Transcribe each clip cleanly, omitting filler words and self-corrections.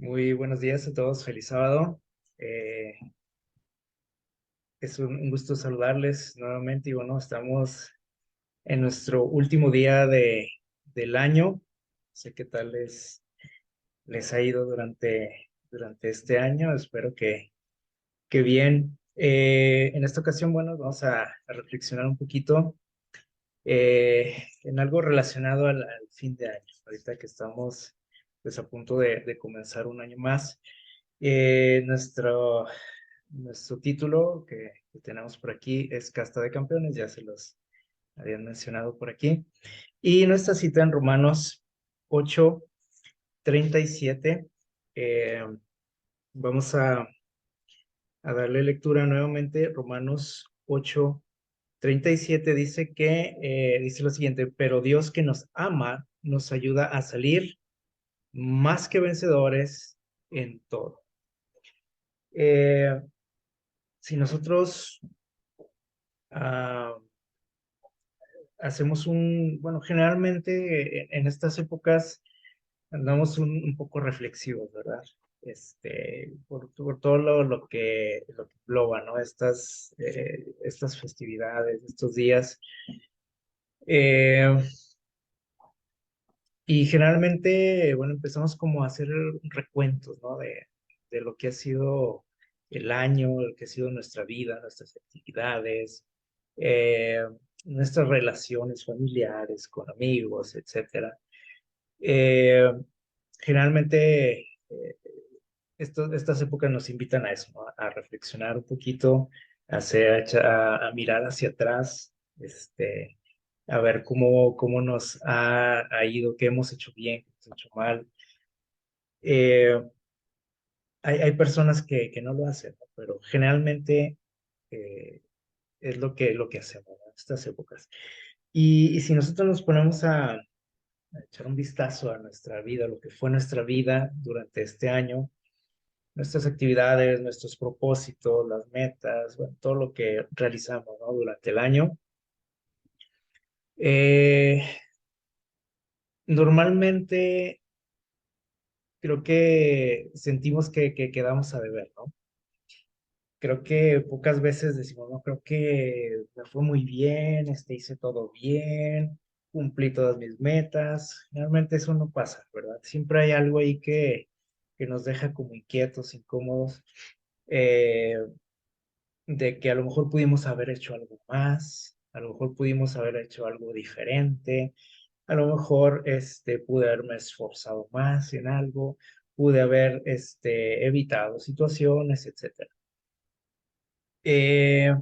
Muy buenos días a todos, feliz sábado. Eh, es un gusto saludarles nuevamente y bueno, estamos en nuestro último día del año. Sé qué tal les ha ido durante este año, espero que bien. En esta ocasión, bueno, vamos a reflexionar un poquito en algo relacionado al fin de año, ahorita que estamos pues a punto de comenzar un año más. Nuestro título que tenemos por aquí es Casta de Campeones, ya se los habían mencionado por aquí. Y nuestra cita en Romanos 8:37. eh, Vamos a darle lectura nuevamente. Romanos 8:37 dice dice lo siguiente: pero Dios que nos ama nos ayuda a salir más que vencedores en todo. Eh, si nosotros ah, hacemos bueno, generalmente en estas épocas andamos un poco reflexivos, ¿verdad? Por todo lo que engloba, ¿no? Estas festividades, estos días. Eh, y generalmente, bueno, empezamos como a hacer recuentos, ¿no? De lo que ha sido el año, lo que ha sido nuestra vida, nuestras actividades, eh, nuestras relaciones familiares, con amigos, etcétera. Eh, Generalmente, estas épocas nos invitan a eso, ¿no? A reflexionar un poquito, a mirar hacia atrás, a ver cómo nos ha ido, qué hemos hecho bien, qué hemos hecho mal. Eh, hay personas que no lo hacen, ¿no? Pero generalmente eh, es lo que hacemos, ¿no? En estas épocas. Y si nosotros nos ponemos a echar un vistazo a nuestra vida, lo que fue nuestra vida durante este año, nuestras actividades, nuestros propósitos, las metas, bueno, todo lo que realizamos, ¿no? Durante el año. Eh, Normalmente creo que sentimos que quedamos a deber, ¿no? Creo que pocas veces decimos, no, creo que me fue muy bien, hice todo bien, cumplí todas mis metas. Realmente eso no pasa, ¿verdad? Siempre hay algo ahí que nos deja como inquietos, incómodos, eh, de que a lo mejor pudimos haber hecho algo más, a lo mejor pudimos haber hecho algo diferente, a lo mejor pude haberme esforzado más en algo, pude haber evitado situaciones, etcétera. Eh,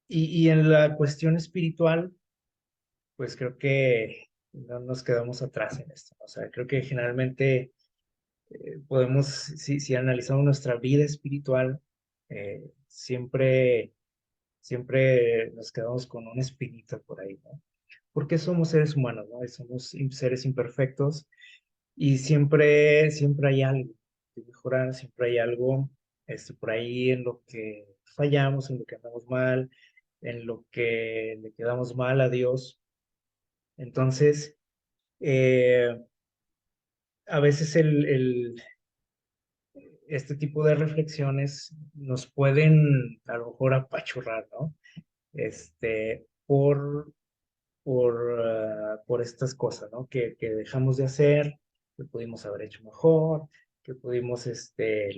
y en la cuestión espiritual, pues creo que no nos quedamos atrás en esto. O sea, creo que generalmente si analizamos nuestra vida espiritual, siempre nos quedamos con una espinita por ahí, ¿no? Porque somos seres humanos, ¿no? Y somos seres imperfectos y siempre hay algo que mejorar, siempre hay algo por ahí en lo que fallamos, en lo que andamos mal, en lo que le quedamos mal a Dios. Entonces, eh, a veces este tipo de reflexiones nos pueden a lo mejor apachurrar, ¿no? Por estas cosas, ¿no? Que dejamos de hacer, que pudimos haber hecho mejor, que pudimos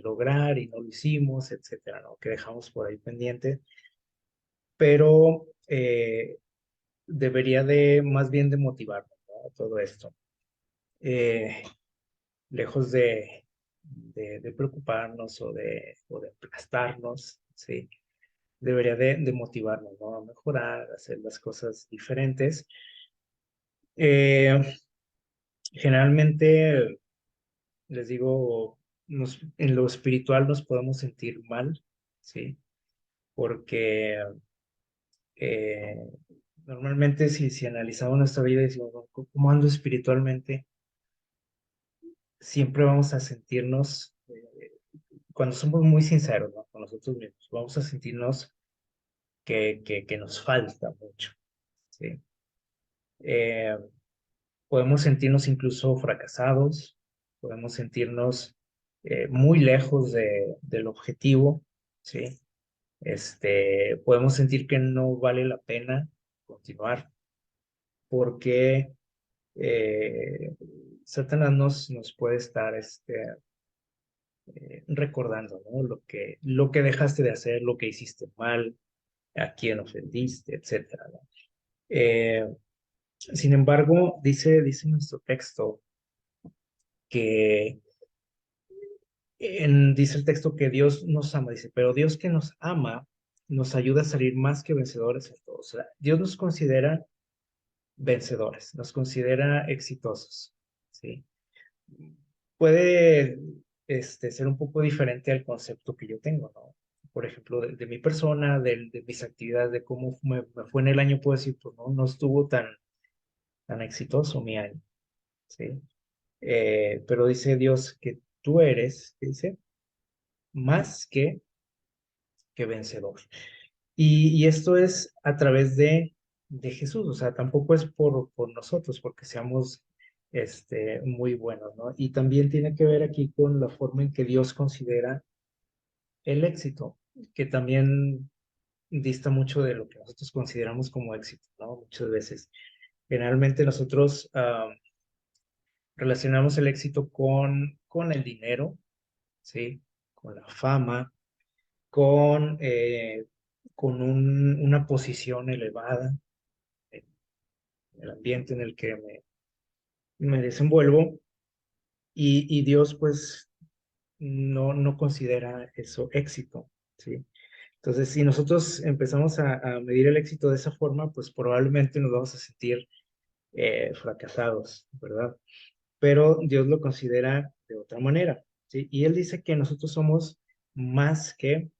lograr y no lo hicimos, etcétera, ¿no? Que dejamos por ahí pendiente, pero debería de más bien de motivarnos, ¿no? A todo esto. Eh, Lejos de preocuparnos o de aplastarnos, ¿sí? Debería de motivarnos, ¿no? A mejorar, a hacer las cosas diferentes. Eh, Generalmente, les digo, en lo espiritual nos podemos sentir mal, ¿sí? Porque eh, normalmente si analizamos nuestra vida y decimos, "Bueno, ¿cómo ando espiritualmente?". Siempre vamos a sentirnos, cuando somos muy sinceros, ¿no? Con nosotros mismos, vamos a sentirnos que nos falta mucho, ¿sí? Eh, Podemos sentirnos incluso fracasados, podemos sentirnos muy lejos del objetivo, ¿sí? Podemos sentir que no vale la pena continuar porque eh, Satanás nos puede estar recordando, ¿no? Lo que dejaste de hacer, lo que hiciste mal, a quién ofendiste, etcétera, ¿no? Eh, Sin embargo, dice nuestro texto que dice el texto que Dios nos ama, dice, pero Dios que nos ama nos ayuda a salir más que vencedores en todo. O sea, Dios nos considera vencedores, nos considera exitosos, ¿sí? Puede ser un poco diferente al concepto que yo tengo, ¿no? Por ejemplo, de mi persona, de mis actividades, de cómo me fue en el año, puedo decir, pues no estuvo tan exitoso mi año, ¿sí? Pero dice Dios que tú eres, ¿qué dice? Más que vencedor. Y esto es a través de Jesús, o sea, tampoco es por nosotros, porque seamos muy buenos, ¿no? Y también tiene que ver aquí con la forma en que Dios considera el éxito, que también dista mucho de lo que nosotros consideramos como éxito, ¿no? Muchas veces. Generalmente nosotros relacionamos el éxito con el dinero, ¿sí? Con la fama, con una posición elevada en el ambiente en el que me desenvuelvo y Dios pues no considera eso éxito, ¿sí? Entonces, si nosotros empezamos a medir el éxito de esa forma, pues probablemente nos vamos a sentir fracasados, ¿verdad? Pero Dios lo considera de otra manera, ¿sí? Y Él dice que nosotros somos más que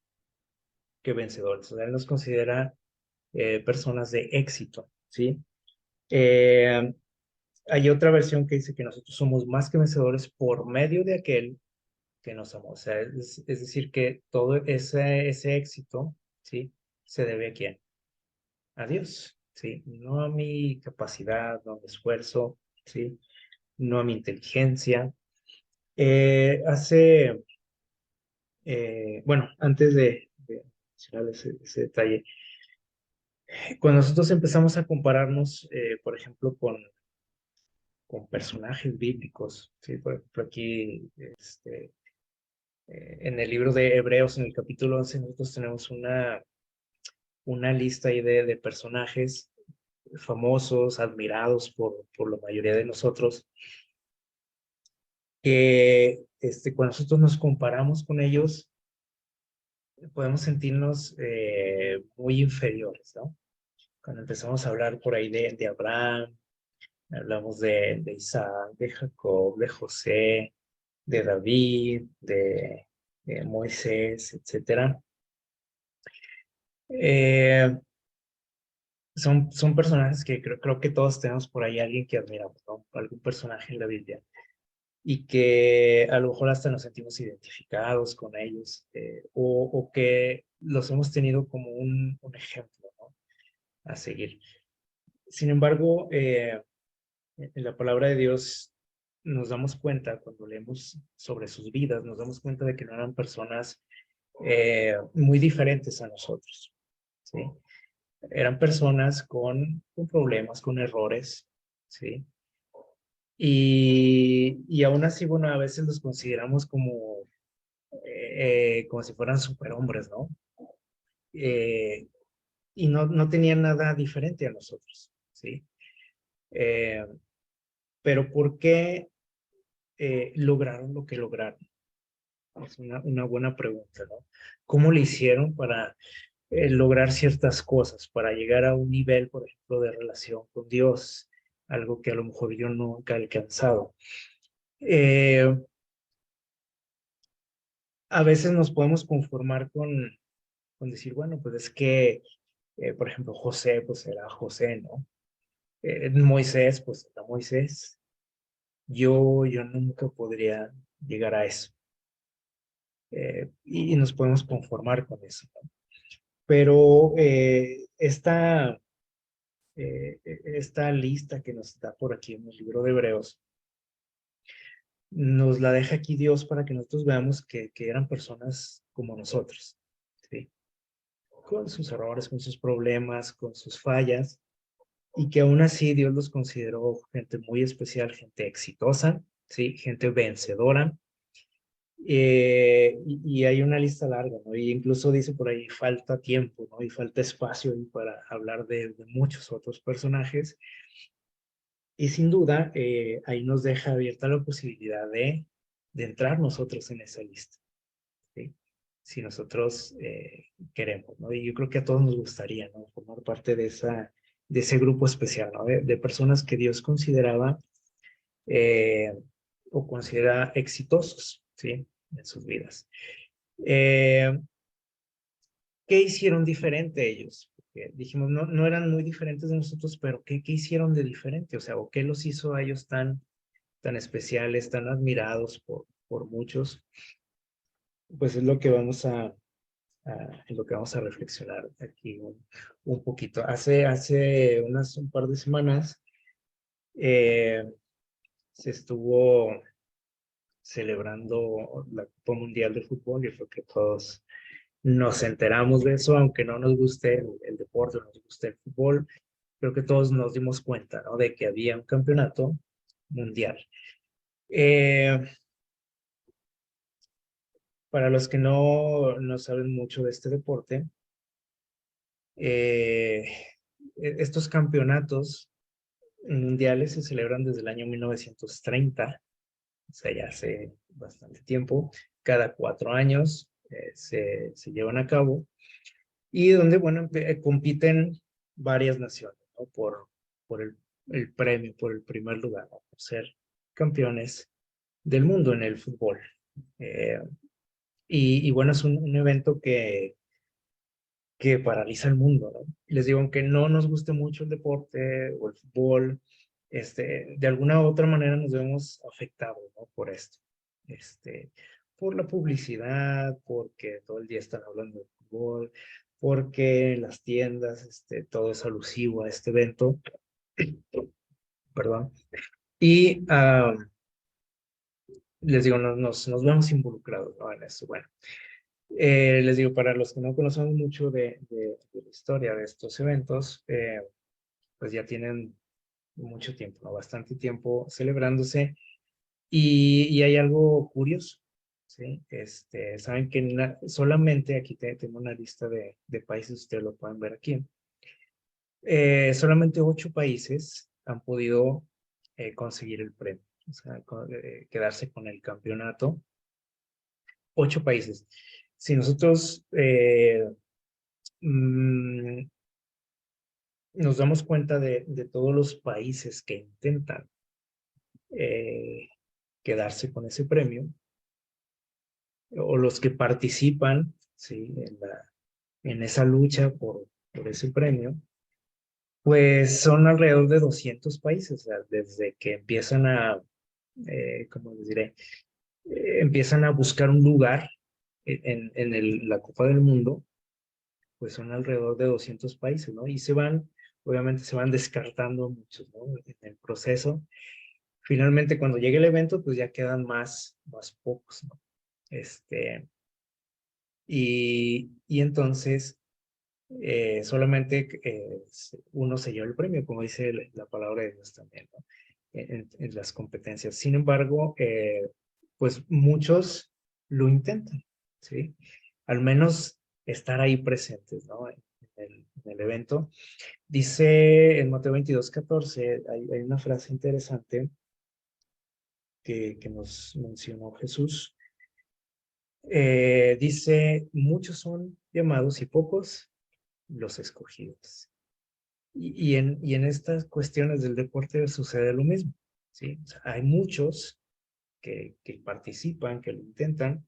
vencedores, o sea, Él nos considera personas de éxito, ¿sí? Eh, Hay otra versión que dice que nosotros somos más que vencedores por medio de aquel que nos amó. O sea, es decir, que todo ese éxito, ¿sí? Se debe a quién? A Dios, ¿sí? No a mi capacidad, no a mi esfuerzo, ¿sí? No a mi inteligencia. Bueno, antes de mencionar ese detalle, cuando nosotros empezamos a compararnos, por ejemplo, con personajes bíblicos, ¿sí? Por ejemplo, aquí, en el libro de Hebreos, en el capítulo 11, nosotros tenemos una lista ahí de personajes famosos, admirados por la mayoría de nosotros, que cuando nosotros nos comparamos con ellos, podemos sentirnos muy inferiores, ¿no? Cuando empezamos a hablar por ahí de Abraham, hablamos de Isaac, de Jacob, de José, de David, de Moisés, etcétera. Eh, son personajes que creo que todos tenemos por ahí alguien que admiramos, ¿no? Algún personaje en la Biblia y que a lo mejor hasta nos sentimos identificados con ellos o que los hemos tenido como un ejemplo, ¿no? A seguir. Sin embargo, en la palabra de Dios nos damos cuenta, cuando leemos sobre sus vidas, nos damos cuenta de que no eran personas muy diferentes a nosotros, ¿sí? Eran personas con problemas, con errores, ¿sí? Y aún así, bueno, a veces los consideramos como si fueran superhombres, ¿no? Eh, y no tenían nada diferente a nosotros, ¿sí? Eh, pero ¿por qué lograron lo que lograron? Es una buena pregunta, ¿no? ¿Cómo le hicieron para lograr ciertas cosas, para llegar a un nivel, por ejemplo, de relación con Dios, algo que a lo mejor yo nunca he alcanzado? Eh, a veces nos podemos conformar con decir, bueno, pues es que, por ejemplo, José, pues era José, ¿no? Moisés, pues era Moisés. Yo nunca podría llegar a eso. Y nos podemos conformar con eso, ¿no? Pero esta lista que nos está por aquí en el libro de Hebreos nos la deja aquí Dios para que nosotros veamos que eran personas como nosotros, ¿sí? Con sus errores, con sus problemas, con sus fallas, y que aún así Dios los consideró gente muy especial, gente exitosa, ¿sí? Gente vencedora. Y hay una lista larga, ¿no? Y incluso dice por ahí, falta tiempo, ¿no? Y falta espacio ahí para hablar de muchos otros personajes. Y sin duda, ahí nos deja abierta la posibilidad de entrar nosotros en esa lista, ¿sí? Si nosotros queremos, ¿no? Y yo creo que a todos nos gustaría, ¿no? Formar parte de ese grupo especial, ¿no? De personas que Dios consideraba eh, o considera exitosos, ¿sí? En sus vidas. Eh, ¿Qué hicieron diferente ellos? Porque dijimos, no, no eran muy diferentes de nosotros, pero ¿qué hicieron de diferente? O sea, ¿o qué los hizo a ellos tan especiales, tan admirados por muchos? Pues es lo que vamos en lo que vamos a reflexionar aquí un poquito. Hace un par de semanas eh, se estuvo celebrando la Copa Mundial de Fútbol y creo que todos nos enteramos de eso, aunque no nos guste el deporte, no nos guste el fútbol, creo que todos nos dimos cuenta, ¿no? De que había un campeonato mundial. Eh, para los que no saben mucho de este deporte, eh, estos campeonatos mundiales se celebran desde el año 1930, o sea, ya hace bastante tiempo, cada 4 años se llevan a cabo y donde, bueno, compiten varias naciones, ¿no? Por el premio, por el primer lugar, ¿no? Por ser campeones del mundo en el fútbol. Eh, y bueno, es un evento que paraliza el mundo, ¿no? Y les digo, aunque no nos guste mucho el deporte o el fútbol, de alguna u otra manera nos vemos afectados, ¿no? Por esto. Este, por la publicidad, porque todo el día están hablando de fútbol, porque las tiendas, todo es alusivo a este evento, perdón. Y les digo, nos vemos involucrados, ¿no? En esto. Bueno, les digo, para los que no conocemos mucho de la historia de estos eventos, pues ya tienen mucho tiempo, ¿no? Bastante tiempo celebrándose. Y hay algo curioso, ¿sí? Saben que solamente aquí tengo una lista de países, ustedes lo pueden ver aquí. Solamente 8 países han podido conseguir el premio, o sea, quedarse con el campeonato. 8 países. Si nosotros mm, nos damos cuenta de todos los países que intentan eh, quedarse con ese premio, o los que participan, ¿sí? En esa lucha por ese premio, pues son alrededor de 200 países, o sea, desde que empiezan ¿cómo les diré? Empiezan a buscar un lugar la Copa del Mundo, pues son alrededor de 200 países, ¿no? Y obviamente se van descartando muchos, ¿no? En el proceso. Finalmente, cuando llegue el evento, pues ya quedan más pocos, ¿no? Y entonces solamente uno se lleva el premio, como dice la palabra de Dios también, ¿no? En las competencias. Sin embargo, pues muchos lo intentan, ¿sí? Al menos estar ahí presentes, ¿no? En el evento. Dice en Mateo 22:14, hay una frase interesante que nos mencionó Jesús. Dice, muchos son llamados y pocos los escogidos. Y en estas cuestiones del deporte sucede lo mismo, ¿sí? O sea, hay muchos que participan, que lo intentan,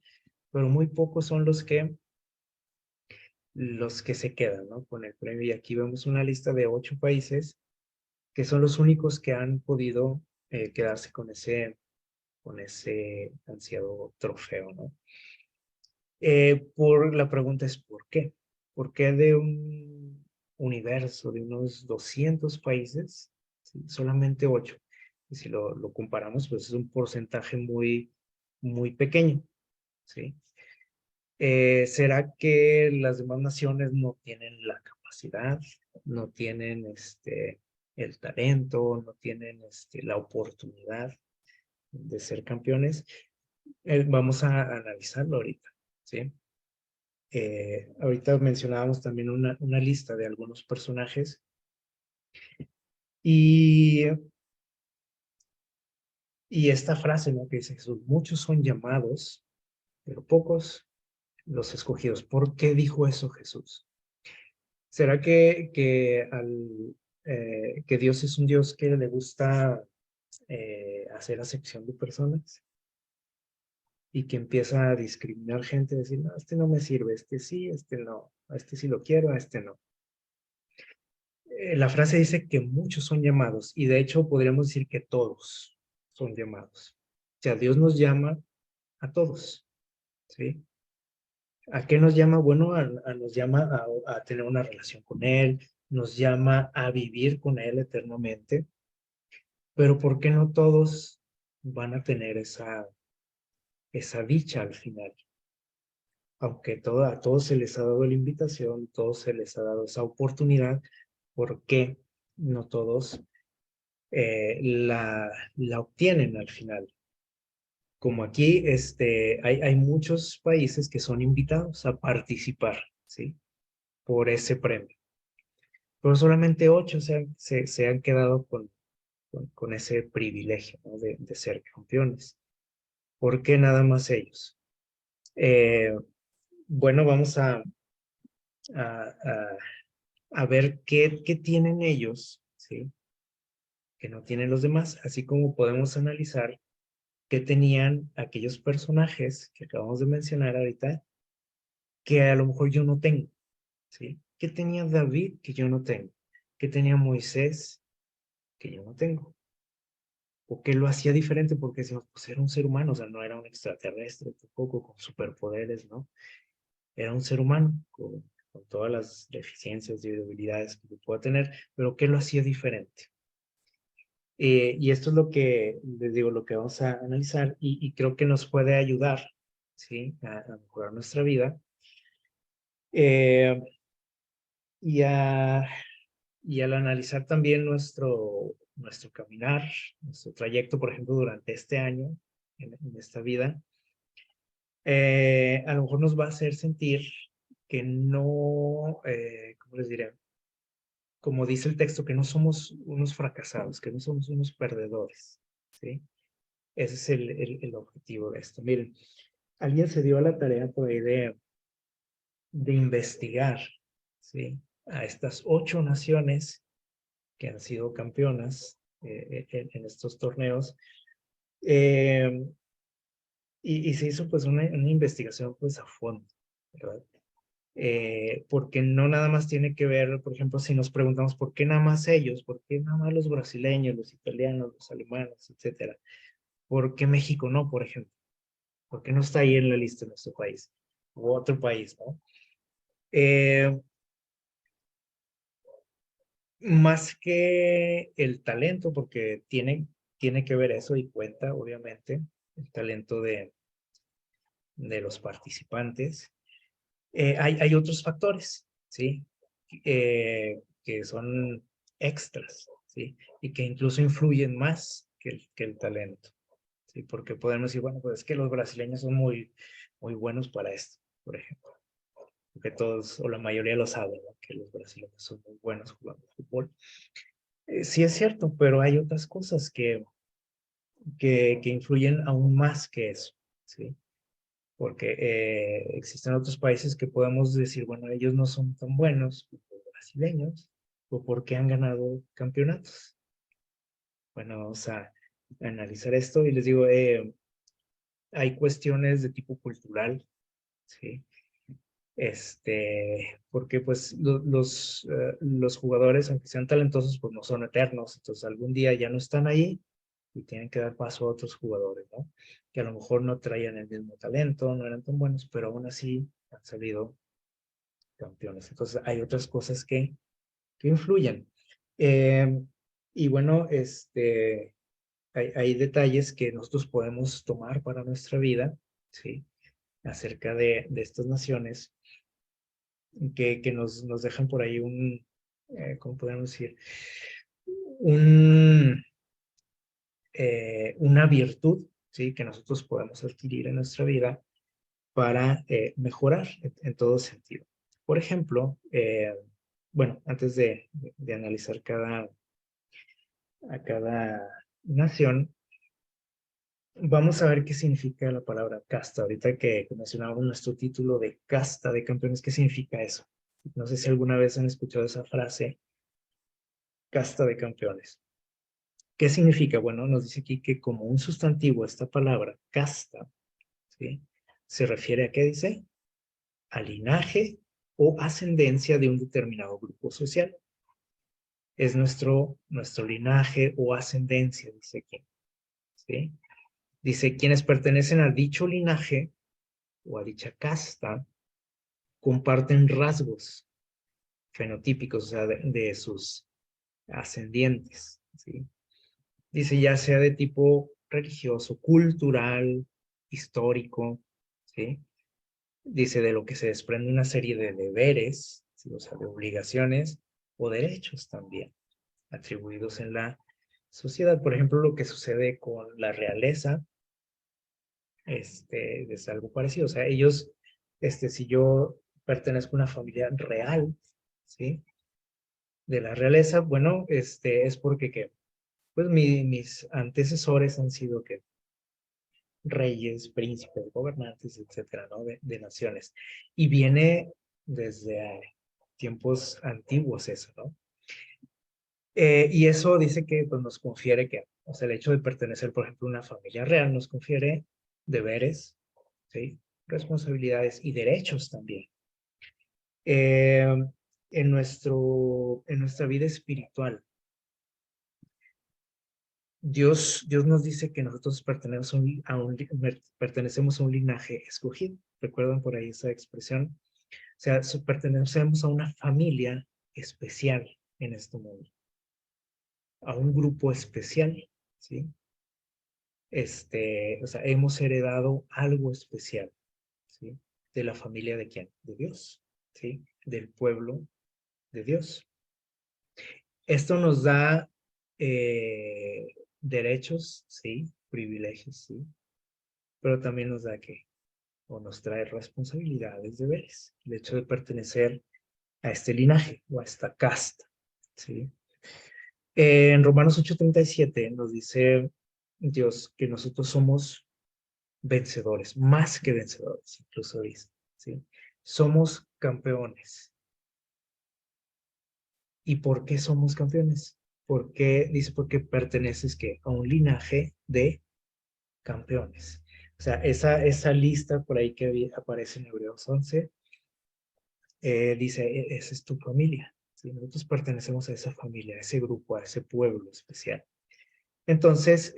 pero muy pocos son los que se quedan, ¿no? Con el premio. Y aquí vemos una lista de 8 países que son los únicos que han podido quedarse con ese ansiado trofeo, ¿no? La pregunta es ¿por qué? ¿Por qué de un universo de unos 200 países, ¿sí? Solamente 8? Y si lo comparamos, pues es un porcentaje muy, muy pequeño, ¿sí? ¿Será que las demás naciones no tienen la capacidad, no tienen el talento, no tienen la oportunidad de ser campeones? Vamos a analizarlo ahorita, ¿sí? Ahorita mencionábamos también una lista de algunos personajes y, y esta frase, ¿no? Que dice Jesús: muchos son llamados, pero pocos los escogidos. ¿Por qué dijo eso Jesús? ¿Será que Dios es un Dios que le gusta hacer acepción de personas y que empieza a discriminar gente, decir, no, este no me sirve, este sí, este no, a este sí lo quiero, a este no? La frase dice que muchos son llamados y de hecho podríamos decir que todos son llamados. O sea, Dios nos llama a todos, ¿sí? ¿A qué nos llama? Bueno, nos llama a tener una relación con Él, nos llama a vivir con Él eternamente, pero ¿por qué no todos van a tener esa dicha al final? Aunque a todos se les ha dado la invitación, a todos se les ha dado esa oportunidad, ¿por qué no todos la obtienen al final? Como aquí hay muchos países que son invitados a participar, ¿sí? Por ese premio. Pero solamente 8 se han quedado con ese privilegio, ¿no? de ser campeones. ¿Por qué nada más ellos? Eh, bueno, vamos a, a, a ver qué tienen ellos, ¿sí? Que no tienen los demás, así como podemos analizar qué tenían aquellos personajes que acabamos de mencionar ahorita, que a lo mejor yo no tengo, ¿sí? ¿Qué tenía David que yo no tengo? ¿Qué tenía Moisés que yo no tengo? ¿O qué lo hacía diferente? Porque decimos, pues era un ser humano, o sea, no era un extraterrestre tampoco con superpoderes, ¿no? Era un ser humano con todas las deficiencias y debilidades que pueda tener, pero ¿qué lo hacía diferente? Y esto es lo que les digo, lo que vamos a analizar y creo que nos puede ayudar, ¿sí? A mejorar nuestra vida eh, y, a, y al analizar también nuestro caminar, nuestro trayecto, por ejemplo, durante este año, en esta vida, a lo mejor nos va a hacer sentir que no, ¿cómo les diré? Como dice el texto, que no somos unos fracasados, que no somos unos perdedores, ¿sí? Ese es el objetivo de esto. Miren, alguien se dio a la tarea por ahí de investigar, ¿sí? A estas 8 naciones que han sido campeonas en estos torneos. eh, y se hizo pues una investigación pues a fondo, ¿verdad? Porque no nada más tiene que ver, por ejemplo, si nos preguntamos por qué nada más ellos, por qué nada más los brasileños, los italianos, los alemanes, etcétera, ¿por qué México no, por ejemplo? ¿Por qué no está ahí en la lista de nuestro país? U otro país, ¿no? Eh, Más que el talento, porque tiene que ver eso y cuenta, obviamente, el talento de los participantes. Hay otros factores, ¿sí? Que son extras, ¿sí? Y que incluso influyen más que el talento, ¿sí? Porque podemos decir, bueno, pues es que los brasileños son muy, muy buenos para esto, por ejemplo. Porque todos, o la mayoría lo saben, ¿no? Que los brasileños son muy buenos jugando fútbol. Sí es cierto, pero hay otras cosas que influyen aún más que eso, ¿sí? Porque existen otros países que podemos decir, bueno, ellos no son tan buenos como los brasileños, o porque han ganado campeonatos. Bueno, vamos a analizar esto y les digo, hay cuestiones de tipo cultural, ¿sí? Porque pues los jugadores, aunque sean talentosos, pues no son eternos, entonces algún día ya no están ahí y tienen que dar paso a otros jugadores, ¿no? Que a lo mejor no traían el mismo talento, no eran tan buenos, pero aún así han salido campeones. Entonces hay otras cosas que influyen. Eh, y bueno, hay detalles que nosotros podemos tomar para nuestra vida, ¿sí? Acerca de estas naciones que nos dejan por ahí ¿cómo podemos decir? Un, una virtud, ¿sí? Que nosotros podemos adquirir en nuestra vida para mejorar en todo sentido. Por ejemplo, bueno, antes de analizar a cada nación, vamos a ver qué significa la palabra casta. Ahorita que mencionábamos nuestro título de casta de campeones, ¿qué significa eso? No sé si alguna vez han escuchado esa frase, casta de campeones. ¿Qué significa? Bueno, nos dice aquí que como un sustantivo esta palabra, casta, ¿sí? Se refiere a, ¿qué dice? A linaje o ascendencia de un determinado grupo social. Es nuestro linaje o ascendencia, dice aquí, ¿sí? Dice, quienes pertenecen a dicho linaje o a dicha casta comparten rasgos fenotípicos, o sea, de sus ascendientes, ¿sí? Dice, ya sea de tipo religioso, cultural, histórico, ¿sí? Dice, de lo que se desprende una serie de deberes, ¿sí? O sea, de obligaciones o derechos también atribuidos en la sociedad. Por ejemplo, lo que sucede con la realeza, es algo parecido. O sea, ellos, si yo pertenezco a una familia real, ¿sí? De la realeza, bueno, es porque que, pues mis antecesores han sido que reyes, príncipes, gobernantes, etcétera, ¿no? De naciones. Y viene desde tiempos antiguos eso, ¿no? Y eso dice que pues, nos confiere que, o sea, el hecho de pertenecer, por ejemplo, a una familia real nos confiere deberes, ¿sí? Responsabilidades y derechos también. Eh, en nuestra vida espiritual, Dios nos dice que nosotros pertenecemos a un linaje escogido. ¿Recuerdan por ahí esa expresión? O sea, pertenecemos a una familia especial en este mundo, a un grupo especial, ¿sí? O sea, hemos heredado algo especial, ¿sí? De la familia de quién? De Dios, ¿sí? Del pueblo de Dios. Esto nos da eh, derechos, ¿sí? Privilegios, ¿sí? Pero también nos da que, o nos trae responsabilidades, deberes. El hecho de pertenecer a este linaje o a esta casta, ¿sí? En Romanos 8:37 nos dice Dios que nosotros somos vencedores, más que vencedores, incluso dice, ¿sí? Somos campeones. ¿Y por qué somos campeones? Dice, porque perteneces ¿qué? A un linaje de campeones. O sea, esa lista por ahí que aparece en Hebreos 11, dice, esa es tu familia. ¿Sí? Nosotros pertenecemos a esa familia, a ese grupo, a ese pueblo especial. Entonces,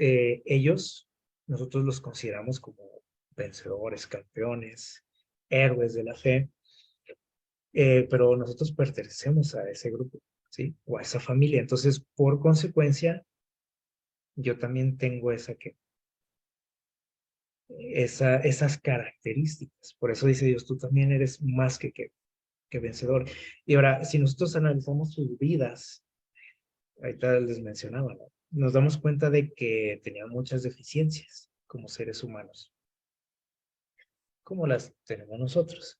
nosotros los consideramos como vencedores, campeones, héroes de la fe, pero nosotros pertenecemos a ese grupo, ¿sí? O a esa familia. Entonces, por consecuencia, yo también tengo esas características. Por eso dice Dios, tú también eres más que vencedor. Y ahora, si nosotros analizamos sus vidas, ahorita les mencionaba, ¿no? Nos damos cuenta de que tenían muchas deficiencias como seres humanos, como las tenemos nosotros.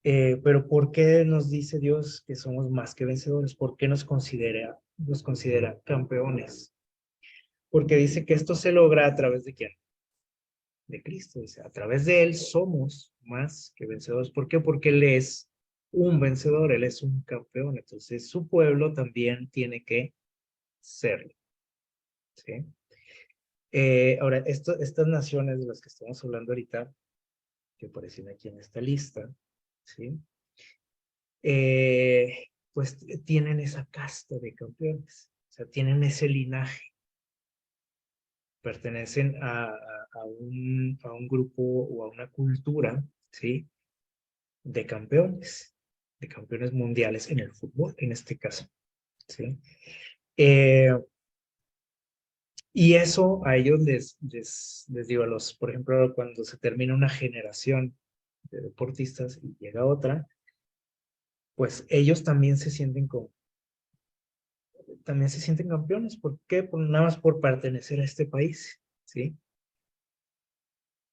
Pero ¿por qué nos dice Dios que somos más que vencedores? ¿Por qué nos considera campeones? Porque dice que esto se logra a través de quién? De Cristo. Dice, a través de Él somos más que vencedores. ¿Por qué? Porque Él es un vencedor, Él es un campeón. Entonces su pueblo también tiene que serlo. ¿Sí? Ahora, estas naciones de las que estamos hablando ahorita, que aparecen aquí en esta lista, ¿sí? Pues tienen esa casta de campeones, o sea, tienen ese linaje, pertenecen a un grupo o a una cultura, ¿sí? De campeones mundiales en el fútbol, en este caso, ¿sí? Eh, Y eso a ellos les digo, por ejemplo, cuando se termina una generación de deportistas y llega otra, pues ellos también se sienten campeones. ¿Por qué? Nada más por pertenecer a este país, ¿sí?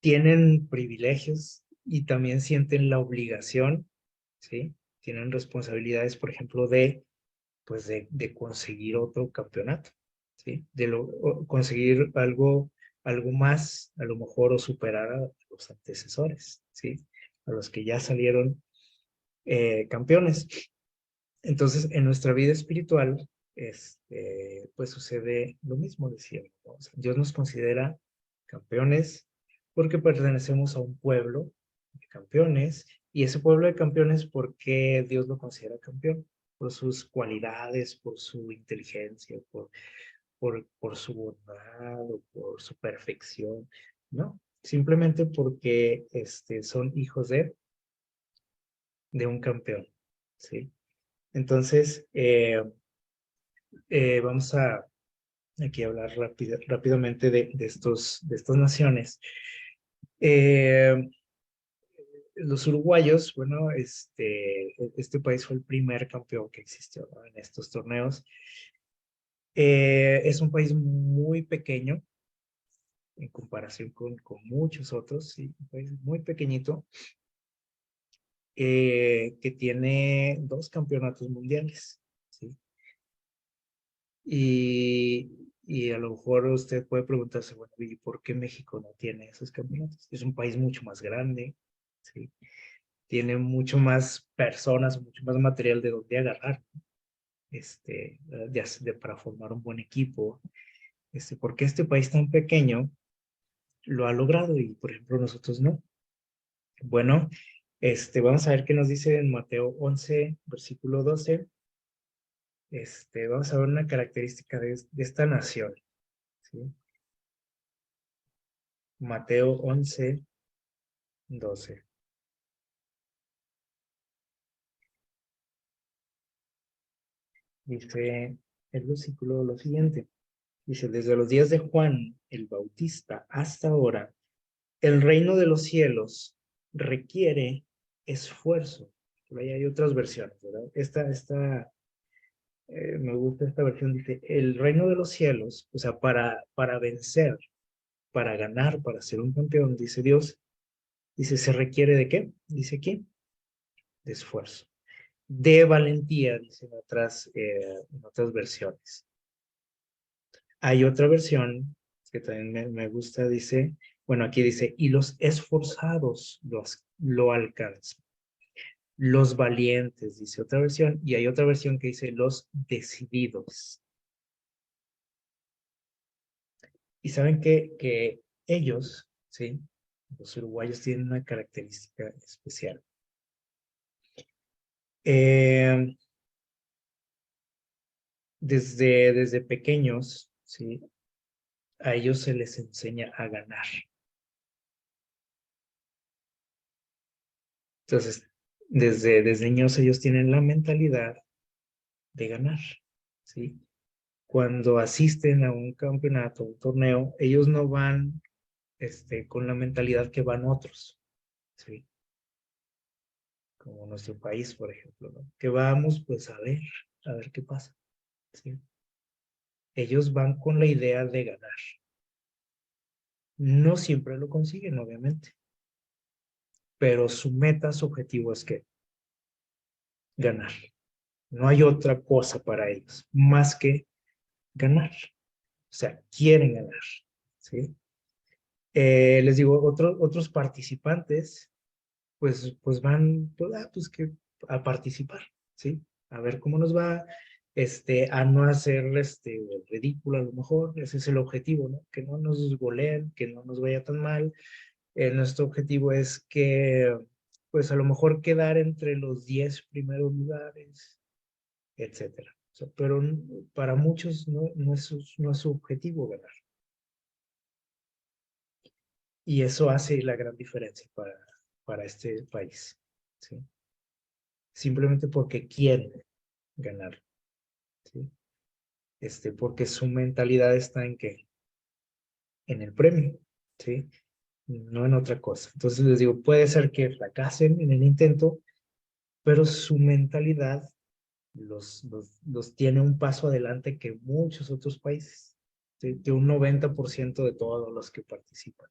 Tienen privilegios y también sienten la obligación, ¿sí? Tienen responsabilidades, por ejemplo, pues de conseguir otro campeonato, ¿sí? Conseguir algo más, a lo mejor, o superar a los antecesores, ¿sí? A los que ya salieron campeones. Entonces, en nuestra vida espiritual, pues sucede lo mismo, decía, ¿no? O sea, Dios nos considera campeones porque pertenecemos a un pueblo de campeones, y ese pueblo de campeones, ¿por qué Dios lo considera campeón? Por sus cualidades, por su inteligencia, por su bondad o por su perfección, ¿no? Simplemente porque son hijos de un campeón, ¿sí? Entonces, vamos a aquí hablar rápidamente de estas naciones. Eh, los uruguayos, bueno, este país fue el primer campeón que existió, ¿no? En estos torneos. Es un país muy pequeño en comparación con muchos otros, sí, un país muy pequeñito, que tiene 2 campeonatos mundiales, ¿sí? Y, y a lo mejor usted puede preguntarse, bueno, ¿y por qué México no tiene esos campeonatos? Es un país mucho más grande, ¿sí? Tiene mucho más personas, mucho más material de donde agarrar, para formar un buen equipo. Porque este país tan pequeño lo ha logrado y, por ejemplo, nosotros no. Bueno, vamos a ver qué nos dice en Mateo 11, versículo 12. Vamos a ver una característica de esta nación, ¿sí? Mateo 11, 12. Dice el versículo lo siguiente. Dice, desde los días de Juan el Bautista hasta ahora, el reino de los cielos requiere esfuerzo. Por ahí hay otras versiones, ¿verdad? Me gusta esta versión. Dice, el reino de los cielos, o sea, para vencer, para ganar, para ser un campeón, dice Dios, dice, ¿se requiere de qué? Dice aquí, de esfuerzo. De valentía, dicen en otras versiones. Hay otra versión que también me gusta, dice, bueno, aquí dice, y los esforzados lo alcanzan. Los valientes, dice otra versión, y hay otra versión que dice los decididos. Y saben que ellos, ¿sí? Los uruguayos tienen una característica especial. Eh, desde pequeños, ¿sí? A ellos se les enseña a ganar. Entonces, desde niños ellos tienen la mentalidad de ganar, ¿sí? Cuando asisten a un campeonato, un torneo, ellos no van con la mentalidad que van otros, ¿sí? Como nuestro país, por ejemplo, ¿no? Que vamos, pues, a ver qué pasa, ¿sí? Ellos van con la idea de ganar. No siempre lo consiguen, obviamente, pero su meta, su objetivo es que ganar. No hay otra cosa para ellos más que ganar. O sea, quieren ganar, ¿sí? Les digo, otros participantes, pues van, pues que a participar, ¿sí? A ver cómo nos va, a no hacer el ridículo a lo mejor, ese es el objetivo, ¿no? Que no nos goleen, que no nos vaya tan mal. Nuestro objetivo es que, pues a lo mejor quedar entre los 10 primeros lugares, etcétera. O sea, pero para muchos no es su objetivo ganar. Y eso hace la gran diferencia para este país, ¿sí? Simplemente porque quieren ganar, ¿sí? Porque su mentalidad está en qué? en el premio, ¿sí? No en otra cosa. Entonces les digo, puede ser que fracasen en el intento, pero su mentalidad los tiene un paso adelante que muchos otros países, ¿sí? De un 90% de todos los que participan.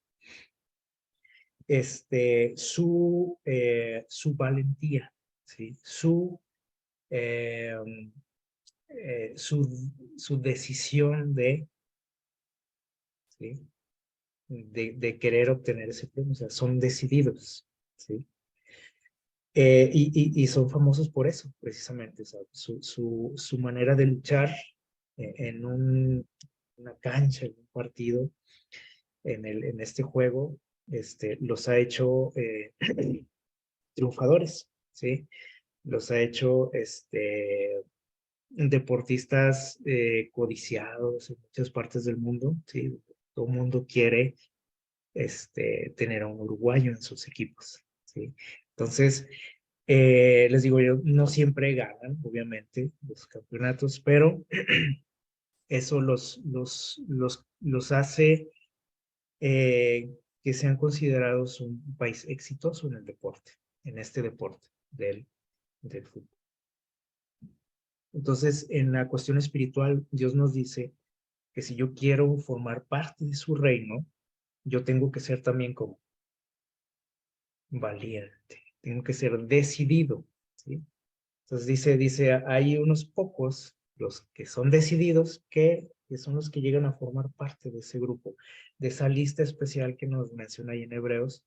Su valentía, ¿sí? Eh, eh, su, su decisión ¿sí? de querer obtener ese premio, o sea, son decididos, ¿sí? Y son famosos por eso, precisamente, o sea, su manera de luchar en una cancha, en un partido, en este juego, los ha hecho triunfadores, ¿sí? Los ha hecho deportistas codiciados en muchas partes del mundo, ¿sí? Todo el mundo quiere tener a un uruguayo en sus equipos, ¿sí? Entonces, les digo yo, no siempre ganan, obviamente, los campeonatos, pero eso los hace que sean considerados un país exitoso en el deporte, en este deporte del fútbol. Entonces, en la cuestión espiritual, Dios nos dice que si yo quiero formar parte de su reino, yo tengo que ser también como valiente, tengo que ser decidido, ¿sí? Entonces dice, hay unos pocos, los que son decididos, que son los que llegan a formar parte de ese grupo, de esa lista especial que nos menciona ahí en Hebreos,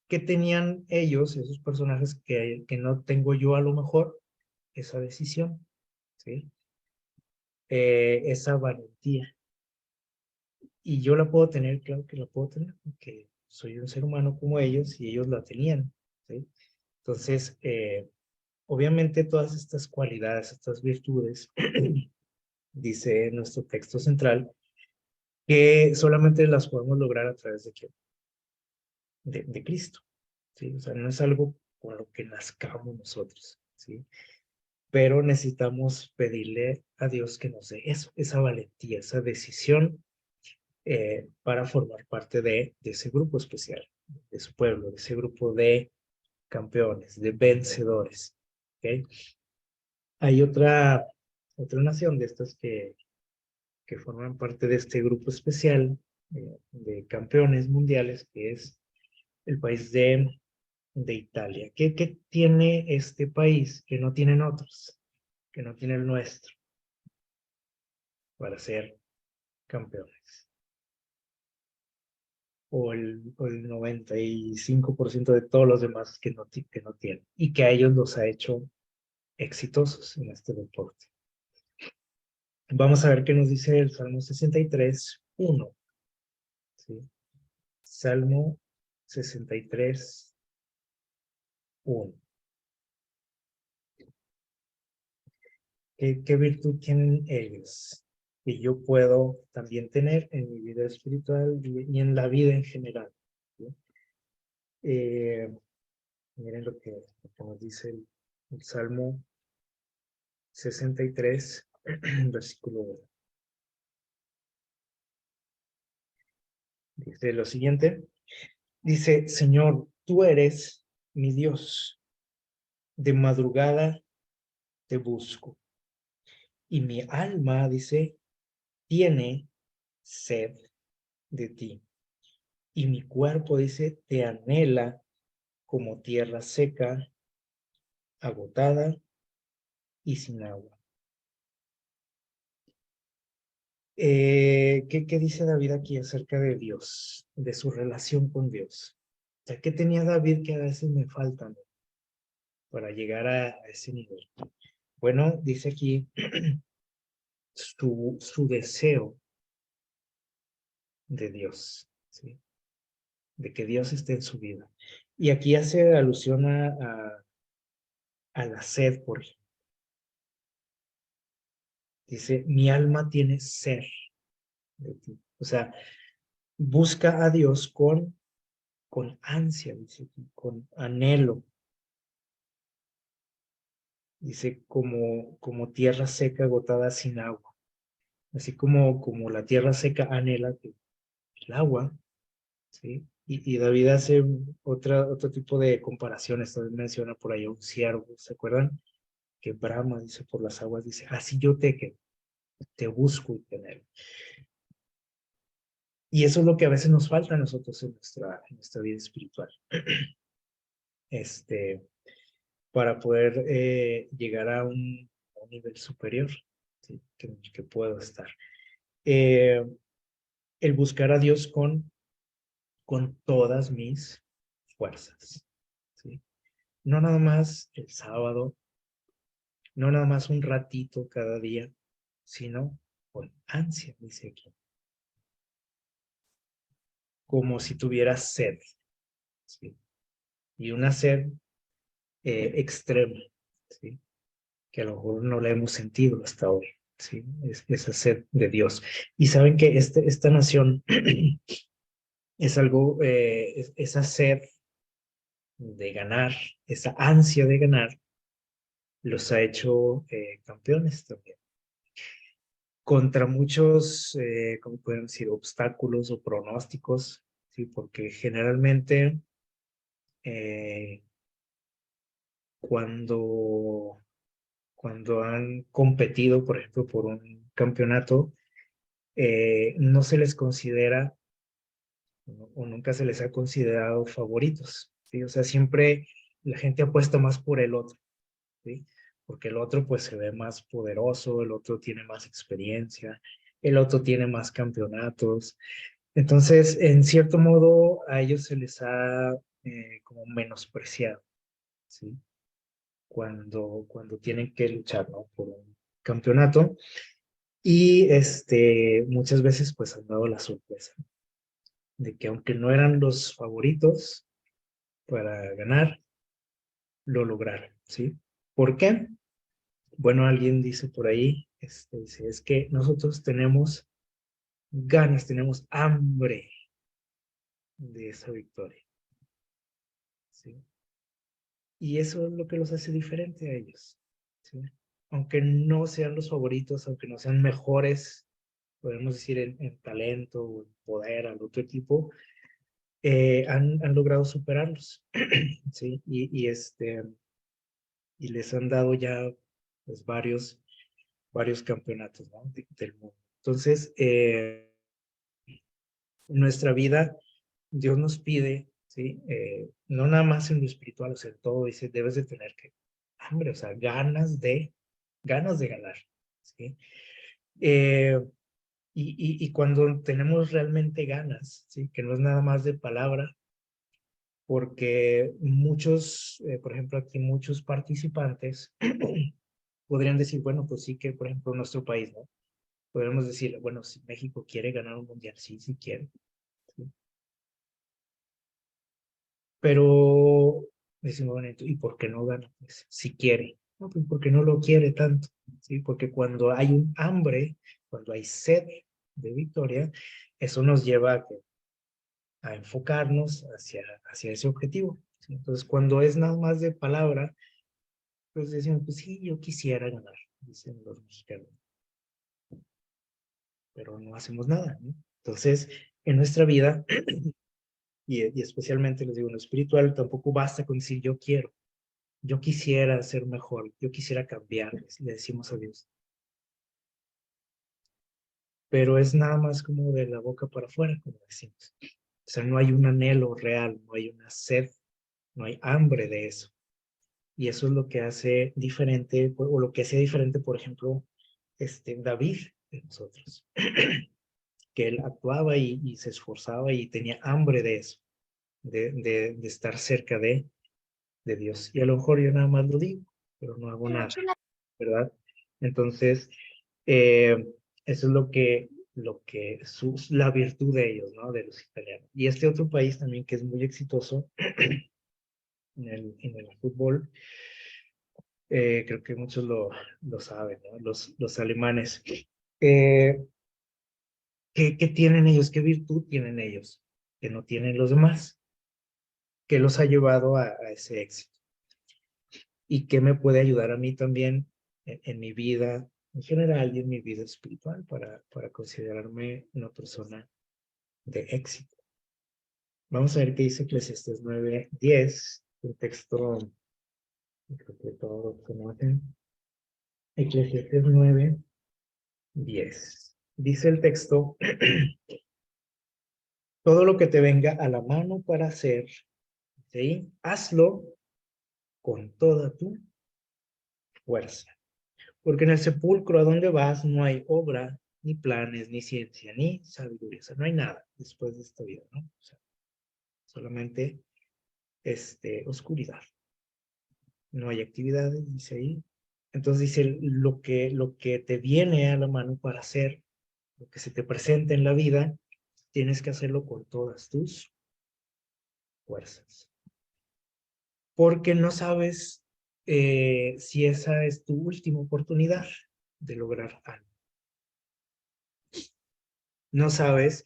que tenían ellos, esos personajes que no tengo yo a lo mejor, esa decisión, ¿sí? Esa valentía. Y yo la puedo tener, claro que la puedo tener, porque soy un ser humano como ellos y ellos la tenían, ¿sí? Entonces, obviamente todas estas cualidades, estas virtudes, dice nuestro texto central, que solamente las podemos lograr a través de quién, de Cristo, ¿sí? O sea, no es algo con lo que nazcamos nosotros, ¿sí? Pero necesitamos pedirle a Dios que nos dé eso, esa valentía, esa decisión para formar parte de ese grupo especial, de su pueblo, de ese grupo de campeones, de vencedores, ¿ok? Hay otra nación de estas que forman parte de este grupo especial de campeones mundiales, que es el país de Italia. ¿Qué tiene este país que no tienen otros, que no tiene el nuestro para ser campeones? O el 95% de todos los demás que no tienen, y que a ellos los ha hecho exitosos en este deporte. Vamos a ver qué nos dice el Salmo 63:1. ¿Sí? Salmo 63:1. ¿Qué virtud tienen ellos que yo puedo también tener en mi vida espiritual y en la vida en general? ¿Sí? Eh, Miren lo que nos dice el Salmo 63, versículo 1. Dice lo siguiente. Dice, Señor, tú eres mi Dios. De madrugada te busco. Y mi alma, dice, tiene sed de ti. Y mi cuerpo, dice, te anhela como tierra seca, agotada y sin agua. ¿Qué dice David aquí acerca de Dios, de su relación con Dios? O sea, ¿qué tenía David que a veces me faltan para llegar a ese nivel? Bueno, dice aquí su deseo de Dios, ¿sí? De que Dios esté en su vida. Y aquí hace alusión a la sed, por ejemplo. Dice, mi alma tiene sed de ti. O sea, busca a Dios con ansia, dice, con anhelo. Dice, como tierra seca agotada sin agua. Así como la tierra seca anhela el agua, ¿sí? Y David hace otro tipo de comparaciones, también menciona por ahí a un ciervo, ¿se acuerdan? Que brama, dice, por las aguas, dice, así yo te busco y te anhelo. Y eso es lo que a veces nos falta a nosotros en nuestra vida espiritual. Este, para poder llegar a un nivel superior, ¿sí? Que puedo estar. Eh, el buscar a Dios con todas mis fuerzas, ¿sí? No nada más el sábado, no nada más un ratito cada día, sino con ansia, dice aquí, como si tuviera sed, ¿sí? Y una sed extrema, ¿sí? Que a lo mejor no la hemos sentido hasta hoy, ¿sí? Esa sed de Dios. Y saben que esta nación es algo, esa sed de ganar, esa ansia de ganar, los ha hecho campeones también. Contra muchos, ¿cómo pueden decir? Obstáculos o pronósticos, ¿sí? Porque generalmente eh, cuando, cuando han competido, por ejemplo, por un campeonato, no se les considera o nunca se les ha considerado favoritos, ¿sí? O sea, siempre la gente apuesta más por el otro, ¿sí? Porque el otro pues se ve más poderoso, el otro tiene más experiencia, el otro tiene más campeonatos. Entonces, en cierto modo, a ellos se les ha como menospreciado, ¿sí? Cuando tienen que luchar, ¿no? Por un campeonato. Y muchas veces pues han dado la sorpresa de que aunque no eran los favoritos para ganar, lo lograron, ¿sí? ¿Por qué? Bueno, alguien dice por ahí, dice, es que nosotros tenemos ganas, tenemos hambre de esa victoria, ¿sí? Y eso es lo que los hace diferente a ellos, ¿sí? Aunque no sean los favoritos, aunque no sean mejores, podemos decir en talento o en poder al otro equipo, han logrado superarlos, ¿sí? Y les han dado ya pues, varios campeonatos, ¿no? Del mundo. Entonces, en nuestra vida, Dios nos pide, ¿sí? No nada más en lo espiritual, o sea, en todo, dice, debes de tener hambre, o sea, ganas de ganar, ¿sí? Eh, y cuando tenemos realmente ganas, ¿sí? Que no es nada más de palabra, porque muchos, por ejemplo, aquí muchos participantes podrían decir, bueno, pues sí que, por ejemplo, nuestro país, ¿no? Podríamos decir, bueno, si México quiere ganar un mundial, sí, sí quiere, ¿sí? Pero decimos, bueno, ¿y por qué no gana? Pues, si quiere, no, pues porque no lo quiere tanto, ¿sí? Porque cuando hay un hambre, cuando hay sed de victoria, eso nos lleva a enfocarnos hacia ese objetivo, ¿sí? Entonces, cuando es nada más de palabra, pues decimos, pues sí, yo quisiera ganar, dicen los mexicanos, pero no hacemos nada, ¿no? Entonces, en nuestra vida, y especialmente les digo en lo espiritual, tampoco basta con decir yo quiero, yo quisiera ser mejor, yo quisiera cambiar, le decimos a Dios, pero es nada más como de la boca para afuera, como decimos. O sea, no hay un anhelo real, no hay una sed, no hay hambre de eso. Y eso es lo que hace diferente, o lo que hacía diferente, por ejemplo, David de nosotros, que él actuaba y se esforzaba y tenía hambre de eso, de estar cerca de Dios. Y a lo mejor yo nada más lo digo, pero no hago nada, ¿verdad? Entonces, eh, eso es la virtud de ellos, ¿no? De los italianos. Y este otro país también que es muy exitoso en el fútbol, creo que muchos lo saben, ¿no? Los alemanes. Eh, ¿qué tienen ellos? ¿Qué virtud tienen ellos? Que no tienen los demás. ¿Qué los ha llevado a ese éxito? ¿Y qué me puede ayudar a mí también en mi vida en general y en mi vida espiritual para considerarme una persona de éxito. Vamos a ver qué dice Eclesiastés 9:10, un texto creo que todos conocen. Eclesiastés 9:10. Dice el texto, todo lo que te venga a la mano para hacer, ¿sí? Hazlo con toda tu fuerza. Porque en el sepulcro a donde vas no hay obra, ni planes, ni ciencia, ni sabiduría. O sea, no hay nada después de esta vida, ¿no? O sea, solamente oscuridad. No hay actividades, dice ahí. Entonces dice, lo que te viene a la mano para hacer, lo que se te presenta en la vida, tienes que hacerlo con todas tus fuerzas. Porque no sabes si esa es tu última oportunidad de lograr algo. No sabes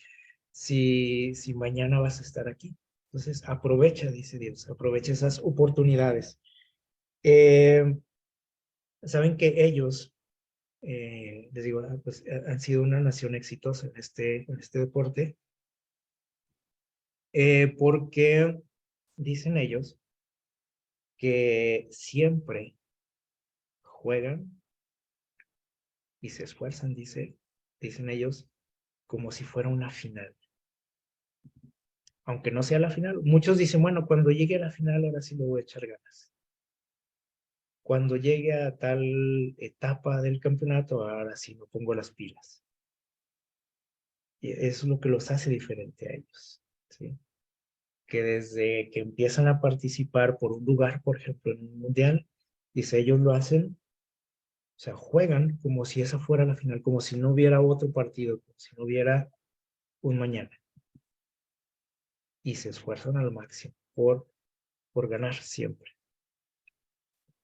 si mañana vas a estar aquí. Entonces, aprovecha, dice Dios, aprovecha esas oportunidades. Saben que ellos, les digo, pues han sido una nación exitosa en este deporte, porque dicen ellos que siempre juegan y se esfuerzan, dicen ellos, como si fuera una final. Aunque no sea la final, muchos dicen, bueno, cuando llegue a la final, ahora sí le voy a echar ganas. Cuando llegue a tal etapa del campeonato, ahora sí me pongo las pilas. Y eso es lo que los hace diferente a ellos, ¿sí? Que desde que empiezan a participar por un lugar, por ejemplo, en un mundial, dice, ellos lo hacen, o sea, juegan como si esa fuera la final, como si no hubiera otro partido, como si no hubiera un mañana. Y se esfuerzan al máximo por ganar siempre.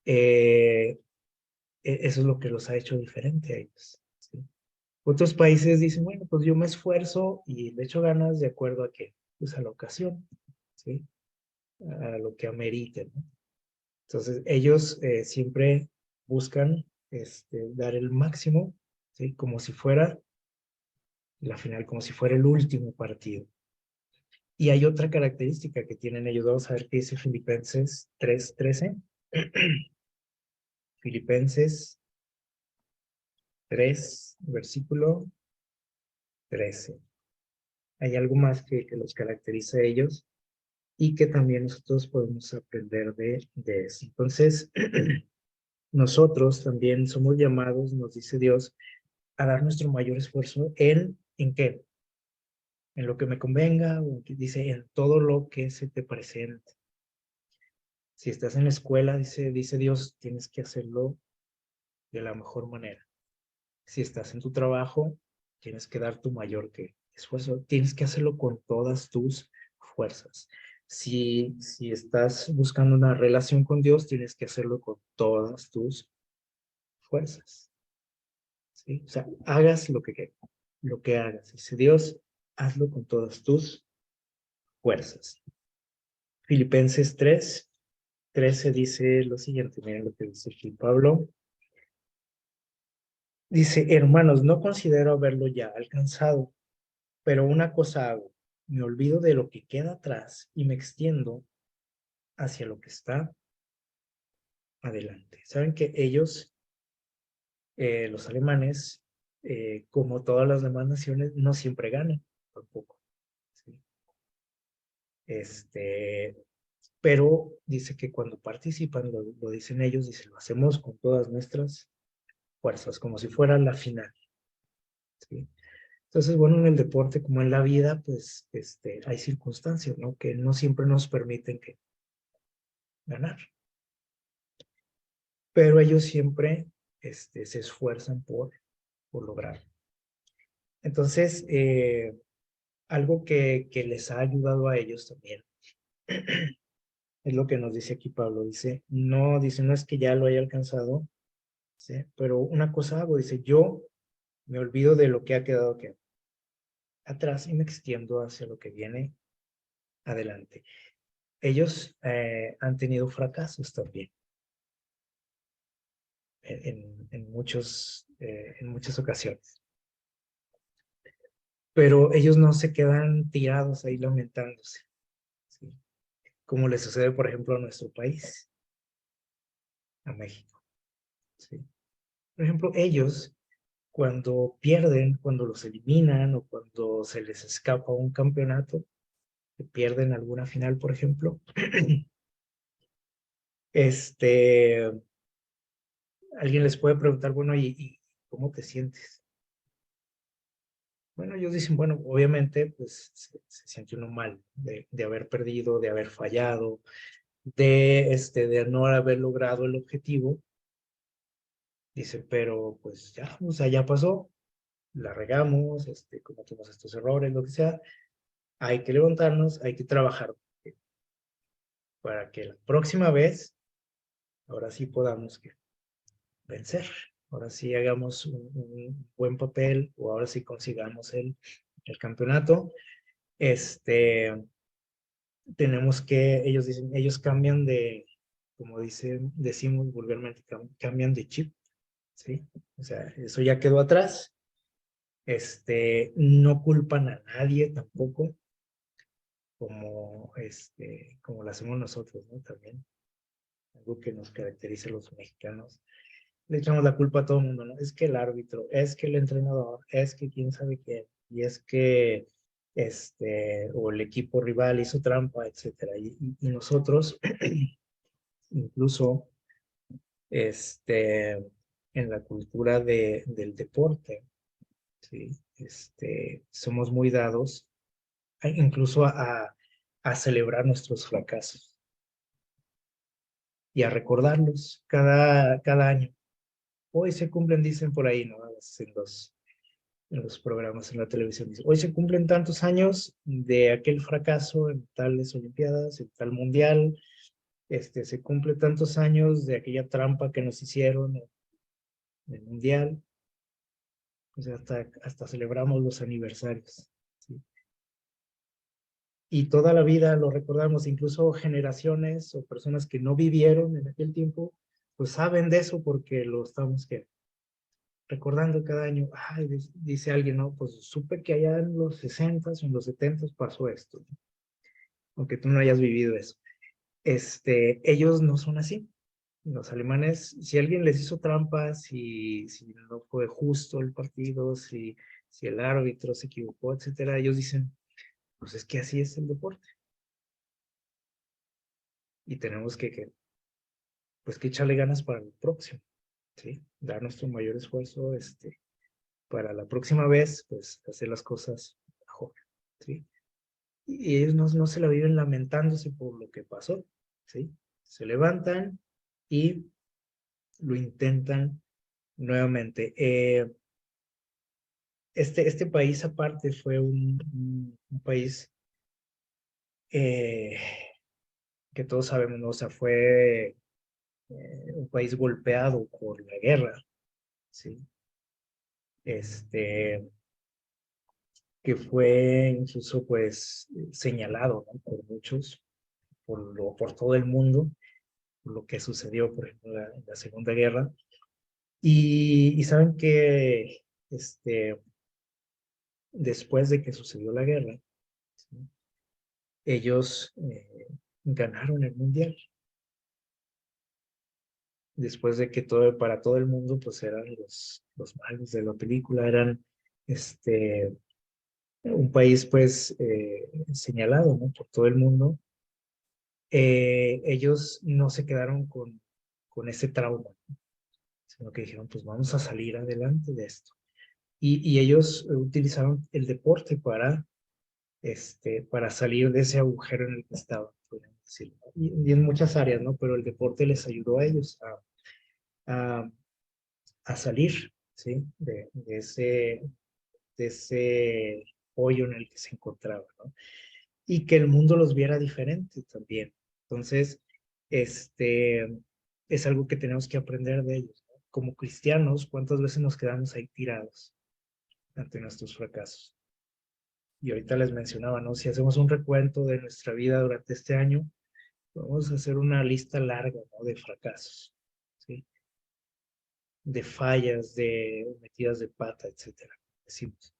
Eso es lo que los ha hecho diferente a ellos, ¿sí? Otros países dicen, bueno, pues yo me esfuerzo y le echo ganas de acuerdo a qué, pues a la ocasión, ¿sí? A lo que ameriten, ¿no? Entonces, ellos siempre buscan dar el máximo, ¿sí? Como si fuera la final, como si fuera el último partido. Y hay otra característica que tienen ellos, vamos a ver qué dice Filipenses 3:13. Filipenses 3, versículo 13. Hay algo más que los caracteriza a ellos y que también nosotros podemos aprender de eso. Entonces, nosotros también somos llamados, nos dice Dios, a dar nuestro mayor esfuerzo ¿en qué? En lo que me convenga, o dice, en todo lo que se te presente. Si estás en la escuela, dice Dios, tienes que hacerlo de la mejor manera. Si estás en tu trabajo, tienes que dar tu mayor esfuerzo. Tienes que hacerlo con todas tus fuerzas. Si estás buscando una relación con Dios, tienes que hacerlo con todas tus fuerzas, ¿sí? O sea, hagas lo que hagas. Dice Dios, hazlo con todas tus fuerzas. Filipenses 3:13 dice lo siguiente, miren lo que dice aquí Pablo. Dice, hermanos, no considero haberlo ya alcanzado, pero una cosa hago, me olvido de lo que queda atrás y me extiendo hacia lo que está adelante. Saben que ellos, los alemanes, como todas las demás naciones, no siempre ganan tampoco, ¿sí? Pero dice que cuando participan, lo dicen ellos, dice, lo hacemos con todas nuestras fuerzas, como si fuera la final, ¿sí? Entonces, bueno, en el deporte como en la vida, pues, hay circunstancias, ¿no? Que no siempre nos permiten ganar, pero ellos siempre, se esfuerzan por lograr. Entonces, algo que les ha ayudado a ellos también es lo que nos dice aquí Pablo. Dice, no es que ya lo haya alcanzado, ¿sí? Pero una cosa hago, dice, yo me olvido de lo que ha quedado atrás y me extiendo hacia lo que viene adelante. Ellos han tenido fracasos también en muchas ocasiones. pero ellos no se quedan tirados ahí lamentándose, ¿sí? Como le sucede, por ejemplo, a nuestro país, a México, ¿sí? Por ejemplo, ellos, cuando pierden, cuando los eliminan o cuando se les escapa un campeonato, que pierden alguna final, por ejemplo, este, alguien les puede preguntar, bueno, ¿y cómo te sientes? Bueno, ellos dicen, bueno, obviamente, pues se siente uno mal de haber perdido, de haber fallado, de no haber logrado el objetivo. Dice, pero pues ya, o sea, ya pasó, la regamos, cometimos estos errores, lo que sea. Hay que levantarnos, hay que trabajar para que la próxima vez, ahora sí podamos vencer. Ahora sí hagamos un buen papel o ahora sí consigamos el campeonato. Este, tenemos que, ellos dicen, ellos cambian como decimos vulgarmente, cambian de chip, ¿sí? O sea, eso ya quedó atrás. No culpan a nadie tampoco, como lo hacemos nosotros, ¿no? También, algo que nos caracteriza a los mexicanos. Le echamos la culpa a todo el mundo, ¿no? Es que el árbitro, es que el entrenador, es que quién sabe qué, y es que, o el equipo rival hizo trampa, etcétera. Y nosotros, incluso, en la cultura del deporte, ¿sí? Somos muy dados incluso a celebrar nuestros fracasos y a recordarlos cada año. Hoy se cumplen, dicen por ahí, ¿no? A veces en los programas en la televisión, dicen, hoy se cumplen tantos años de aquel fracaso en tales olimpiadas, en tal mundial, se cumple tantos años de aquella trampa que nos hicieron en el mundial, o sea, hasta celebramos los aniversarios, ¿sí? Y toda la vida lo recordamos, incluso generaciones o personas que no vivieron en aquel tiempo, pues saben de eso porque lo estamos recordando cada año. Ay, dice alguien, no, pues supe que allá en los 60s o en los 70s pasó esto, aunque tú no hayas vivido eso. Ellos no son así. Los alemanes, si alguien les hizo trampas, si no fue justo el partido, si el árbitro se equivocó, etcétera, ellos dicen, pues es que así es el deporte. Y tenemos pues que echarle ganas para el próximo, ¿sí? Dar nuestro mayor esfuerzo, para la próxima vez, pues hacer las cosas mejor, ¿sí? Y ellos no se la viven lamentándose por lo que pasó, ¿sí? Se levantan y lo intentan nuevamente. Este país aparte fue un país eh, que todos sabemos, ¿no? O sea, fue un país golpeado por la guerra, ¿sí? Este, que fue incluso pues señalado, ¿no? Por muchos, por todo el mundo, por lo que sucedió, por ejemplo, en la Segunda Guerra. Y saben que después de que sucedió la guerra, ¿sí? Ellos ganaron el mundial. Después de que para todo el mundo, pues eran los malos de la película, eran un país pues señalado, ¿no? Por todo el mundo. Ellos no se quedaron con ese trauma, sino que dijeron, pues vamos a salir adelante de esto. Y ellos utilizaron el deporte para salir de ese agujero en el que estaban, podríamos decirlo. Y en muchas áreas, ¿no? Pero el deporte les ayudó a ellos a, a salir, ¿sí? De ese hoyo en el que se encontraban, ¿no? Y que el mundo los viera diferente también. Entonces, es algo que tenemos que aprender de ellos, ¿no? Como cristianos, ¿cuántas veces nos quedamos ahí tirados ante nuestros fracasos? Y ahorita les mencionaba, ¿no? Si hacemos un recuento de nuestra vida durante este año, vamos a hacer una lista larga, ¿no? De fracasos, ¿sí? De fallas, de metidas de pata, etcétera. Decimos.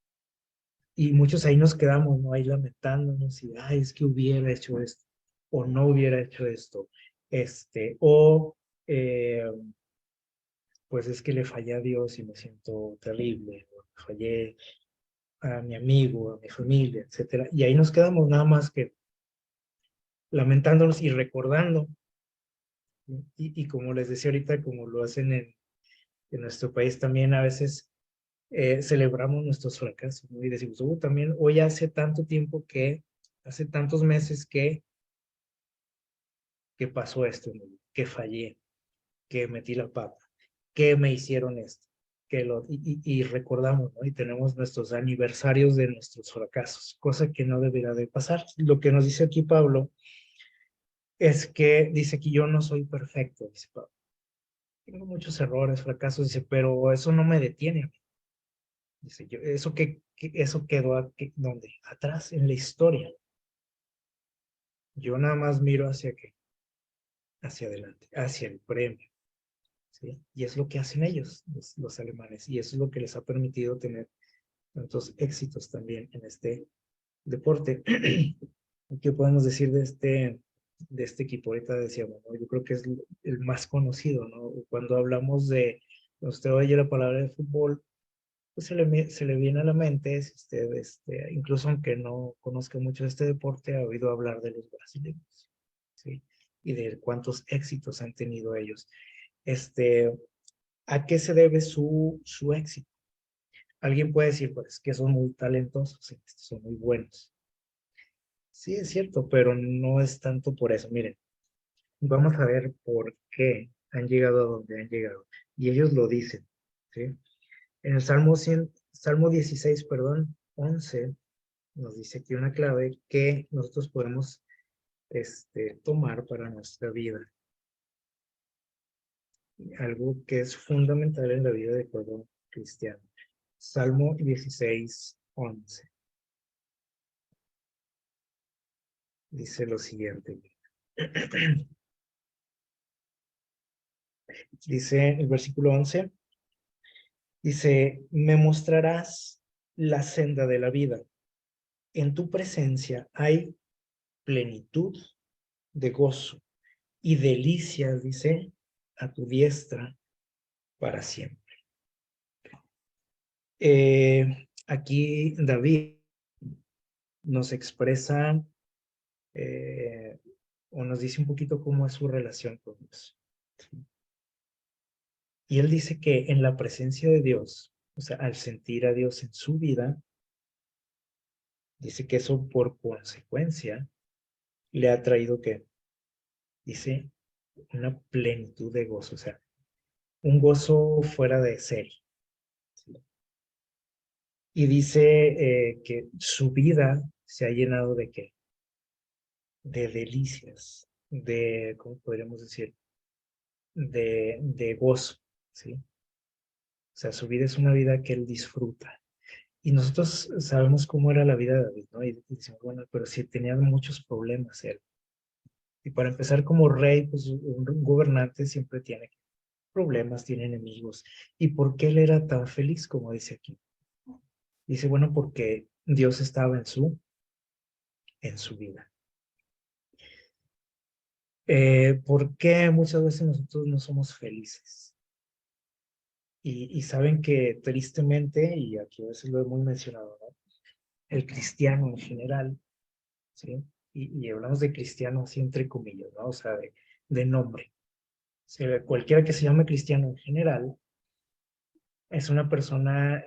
Y muchos ahí nos quedamos, ¿no? Ahí lamentándonos y, ay, es que hubiera hecho esto, o no hubiera hecho esto, o pues es que le fallé a Dios y me siento terrible, o le fallé a mi amigo, a mi familia, etcétera. Y ahí nos quedamos nada más que lamentándonos y recordando. Y como les decía ahorita, como lo hacen en nuestro país también, a veces celebramos nuestros fracasos, ¿no? Y decimos, también hoy hace tanto tiempo hace tantos meses que pasó esto, ¿no? Que fallé, que metí la pata, que me hicieron esto, y recordamos, ¿no? Y tenemos nuestros aniversarios de nuestros fracasos, cosa que no debería de pasar. Lo que nos dice aquí Pablo es que dice que yo no soy perfecto, dice Pablo. Tengo muchos errores, fracasos, dice, pero eso no me detiene. Dice, eso quedó aquí, ¿dónde? Atrás, en la historia. Yo nada más miro hacia adelante, hacia el premio, ¿sí? Y es lo que hacen ellos, los alemanes, y eso es lo que les ha permitido tener tantos éxitos también en este deporte. ¿Qué podemos decir de este equipo? Ahorita decíamos, ¿no? Yo creo que es el más conocido, ¿no? Cuando hablamos cuando usted oye la palabra de fútbol, pues se le viene a la mente, si usted, incluso aunque no conozca mucho este deporte, ha oído hablar de los brasileños, ¿sí? Y de cuántos éxitos han tenido ellos. ¿A qué se debe su éxito? Alguien puede decir, pues, que son muy talentosos, sí, son muy buenos. Sí, es cierto, pero no es tanto por eso. Miren, vamos a ver por qué han llegado a donde han llegado. Y ellos lo dicen, ¿sí? En el Salmo 16, perdón, 11, nos dice aquí una clave que nosotros podemos tomar para nuestra vida. Algo que es fundamental en la vida de todo cristiano. Salmo 16, 11. Dice lo siguiente. Dice el versículo 11. Dice, me mostrarás la senda de la vida. En tu presencia hay plenitud de gozo y delicias, dice, a tu diestra para siempre. Aquí David nos expresa o nos dice un poquito cómo es su relación con Dios. Y él dice que en la presencia de Dios, o sea, al sentir a Dios en su vida, dice que eso por consecuencia le ha traído que, dice, una plenitud de gozo, o sea, un gozo fuera de serie. ¿Sí? Y dice que su vida se ha llenado de qué? De delicias, ¿cómo podríamos decir? De gozo, ¿sí? O sea, su vida es una vida que él disfruta. Y nosotros sabemos cómo era la vida de David, ¿no? Y decimos, bueno, pero sí tenía muchos problemas él. Y para empezar como rey, pues un gobernante siempre tiene problemas, tiene enemigos. ¿Y por qué él era tan feliz como dice aquí? Dice, bueno, porque Dios estaba en su vida. ¿Por qué muchas veces nosotros no somos felices? Y saben que tristemente, y aquí a veces lo hemos mencionado, ¿no? El cristiano en general, ¿sí? Y hablamos de cristiano así entre comillas, ¿no? O sea, de nombre. O sea, cualquiera que se llame cristiano en general es una persona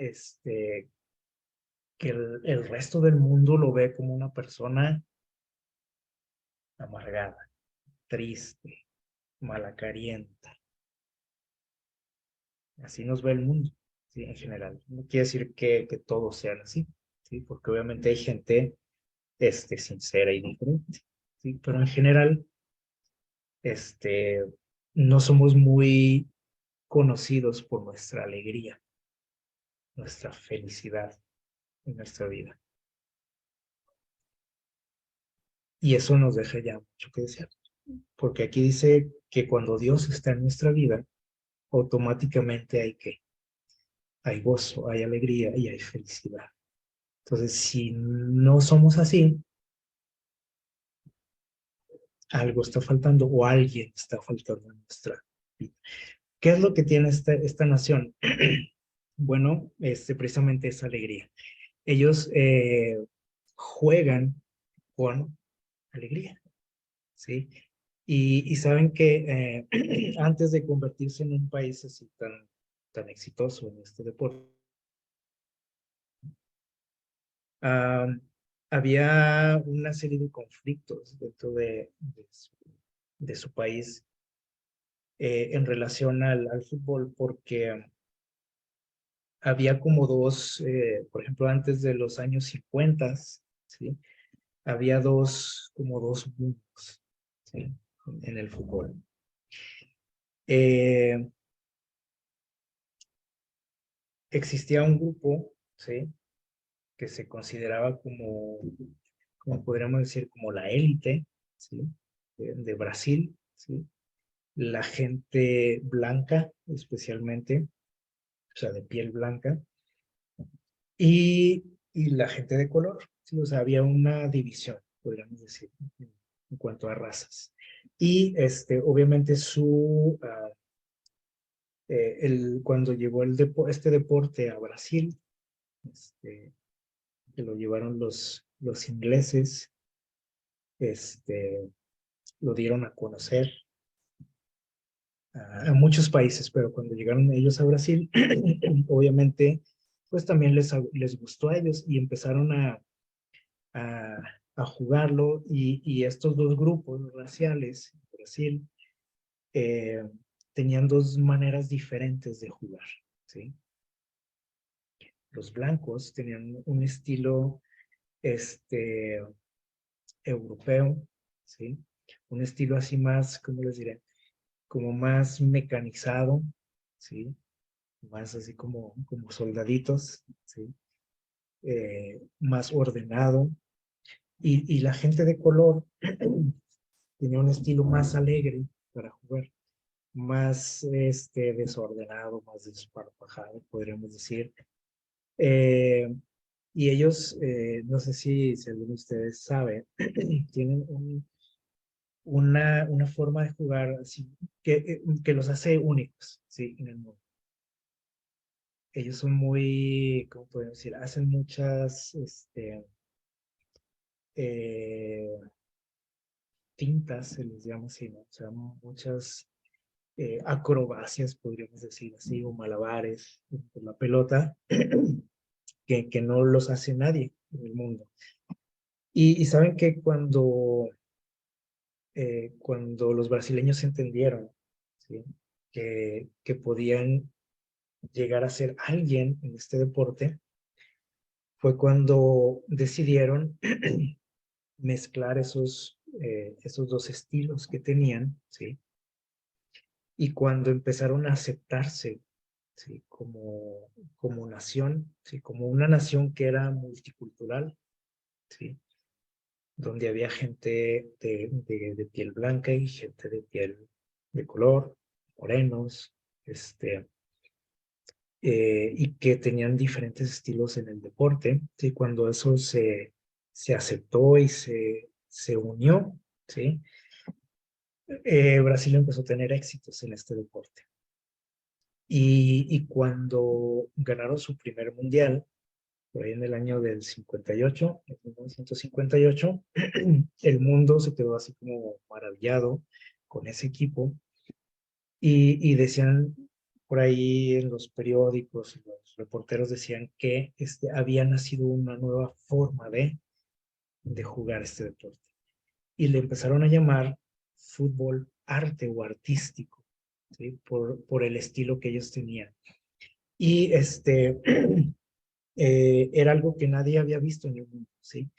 que el resto del mundo lo ve como una persona amargada, triste, malacarienta. Así nos ve el mundo, ¿sí? En general. No quiere decir que todos sean así, ¿sí? Porque obviamente hay gente sincera y diferente, ¿sí? Pero en general, este, no somos muy conocidos por nuestra alegría, nuestra felicidad en nuestra vida. Y eso nos deja ya mucho que desear, porque aquí dice que cuando Dios está en nuestra vida, automáticamente hay gozo, hay alegría y hay felicidad. Entonces, si no somos así, algo está faltando o alguien está faltando en nuestra vida. ¿Qué es lo que tiene esta nación? Bueno, precisamente esa alegría. Ellos juegan con alegría, ¿sí? Y saben que antes de convertirse en un país así tan exitoso en este deporte, ah, había una serie de conflictos dentro de su país en relación al fútbol, porque había como dos, por ejemplo, antes de los años 50, ¿sí? Había como dos mundos, ¿sí? En el fútbol. Eh, Existía un grupo, ¿sí? Que se consideraba como podríamos decir, como la élite, ¿sí? De Brasil, ¿sí? La gente blanca, especialmente, o sea, de piel blanca, y la gente de color, ¿sí? O sea, había una división, podríamos decir, en cuanto a razas. Y obviamente cuando llegó este deporte a Brasil, este, que lo llevaron los ingleses, este, lo dieron a conocer a muchos países, pero cuando llegaron ellos a Brasil, obviamente, pues también les gustó a ellos y empezaron a, a jugarlo y estos dos grupos raciales en Brasil eh, tenían dos maneras diferentes de jugar, ¿sí? Los blancos tenían un estilo este, europeo, ¿sí? Un estilo así más, ¿cómo les diré? Como más mecanizado, ¿sí? Más así como soldaditos, ¿sí? Más ordenado. Y la gente de color tenía un estilo más alegre para jugar, más desordenado, más desparpajado, podríamos decir. Eh, y ellos, no sé si alguno de ustedes sabe, tienen una forma de jugar así que los hace únicos, ¿sí? En el mundo. Ellos son muy, ¿cómo podemos decir? Hacen muchas, eh, fintas, se les llama así, ¿no? O sea, muchas acrobacias, podríamos decir así, o malabares por la pelota, que no los hace nadie en el mundo. Y saben que cuando los brasileños entendieron, ¿sí? Que podían llegar a ser alguien en este deporte, fue cuando decidieron mezclar esos dos estilos que tenían, ¿sí? Y cuando empezaron a aceptarse, ¿sí? Como nación, ¿sí? Como una nación que era multicultural, ¿sí? Donde había gente de piel blanca y gente de piel de color, morenos, y que tenían diferentes estilos en el deporte, ¿sí? Cuando eso se aceptó y se unió, ¿sí? Brasil empezó a tener éxitos en este deporte. Y cuando ganaron su primer mundial, por ahí en el año del 58, en 1958, el mundo se quedó así como maravillado con ese equipo y decían por ahí en los periódicos, los reporteros decían que había nacido una nueva forma de jugar este deporte. Y le empezaron a llamar fútbol arte o artístico, ¿sí? Por el estilo que ellos tenían. Y era algo que nadie había visto en el mundo, ¿sí?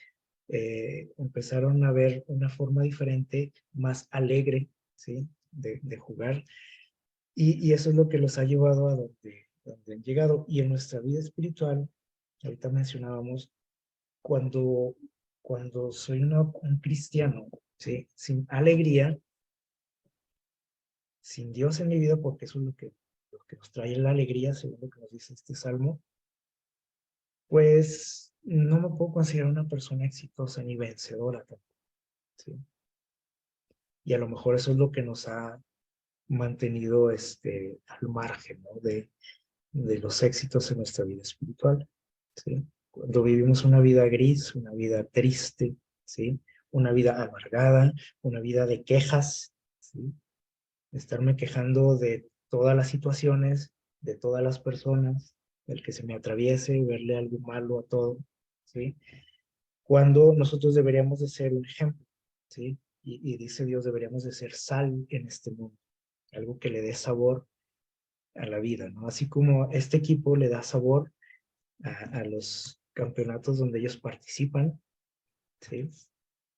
Empezaron a ver una forma diferente, más alegre, ¿sí? De jugar. Y eso es lo que los ha llevado a donde han llegado. Y en nuestra vida espiritual, ahorita mencionábamos, cuando soy un cristiano, ¿sí? Sin alegría, sin Dios en mi vida, porque eso es lo que nos trae la alegría, según lo que nos dice este salmo, pues no me puedo considerar una persona exitosa ni vencedora tampoco, ¿sí? Y a lo mejor eso es lo que nos ha mantenido al margen, ¿no? De los éxitos en nuestra vida espiritual, ¿sí? Cuando vivimos una vida gris, una vida triste, ¿sí? Una vida amargada, una vida de quejas, ¿sí? Estarme quejando de todas las situaciones, de todas las personas, del que se me atraviese, verle algo malo a todo, ¿sí? Cuando nosotros deberíamos de ser un ejemplo, ¿sí? Y dice Dios, deberíamos de ser sal en este mundo, algo que le dé sabor a la vida, ¿no? Así como este equipo le da sabor a los campeonatos donde ellos participan, ¿sí?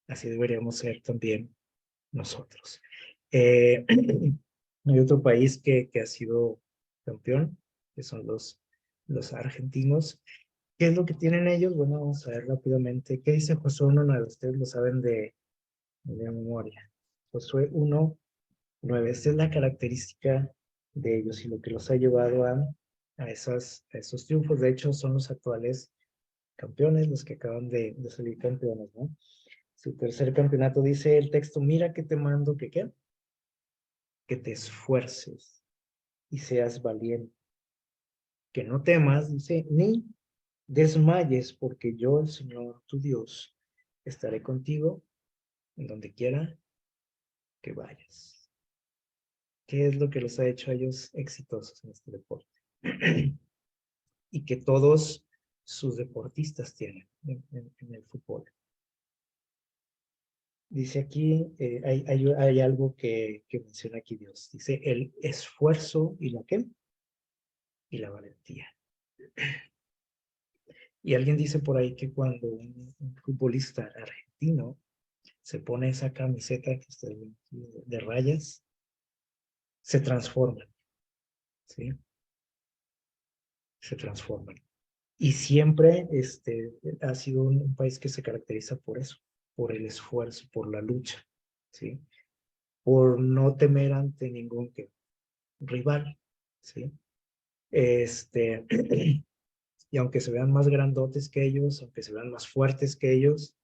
Así deberíamos ser también nosotros. Hay otro país que ha sido campeón, que son los argentinos. ¿Qué es lo que tienen ellos? Bueno, vamos a ver rápidamente. ¿Qué dice Josué 1:9? Ustedes lo saben de memoria. Josué 1:9. Esta es la característica de ellos y lo que los ha llevado a esos triunfos. De hecho, son los actuales campeones, los que acaban de salir campeones, ¿no? Su tercer campeonato dice el texto, mira que te mando, que qué, que te esfuerces y seas valiente, que no temas, dice, ni desmayes, porque yo, el Señor, tu Dios, estaré contigo en donde quiera que vayas. ¿Qué es lo que los ha hecho a ellos exitosos en este deporte? Y que todos sus deportistas tienen en el fútbol. Dice aquí, hay algo que menciona aquí Dios. Dice el esfuerzo y la qué? Y la valentía. Y alguien dice por ahí que cuando un futbolista argentino se pone esa camiseta que está de rayas, se transforman, ¿sí? Se transforman. Y siempre ha sido un país que se caracteriza por eso, por el esfuerzo, por la lucha, ¿sí? Por no temer ante ningún rival, ¿sí? Este, y aunque se vean más grandotes que ellos, aunque se vean más fuertes que ellos,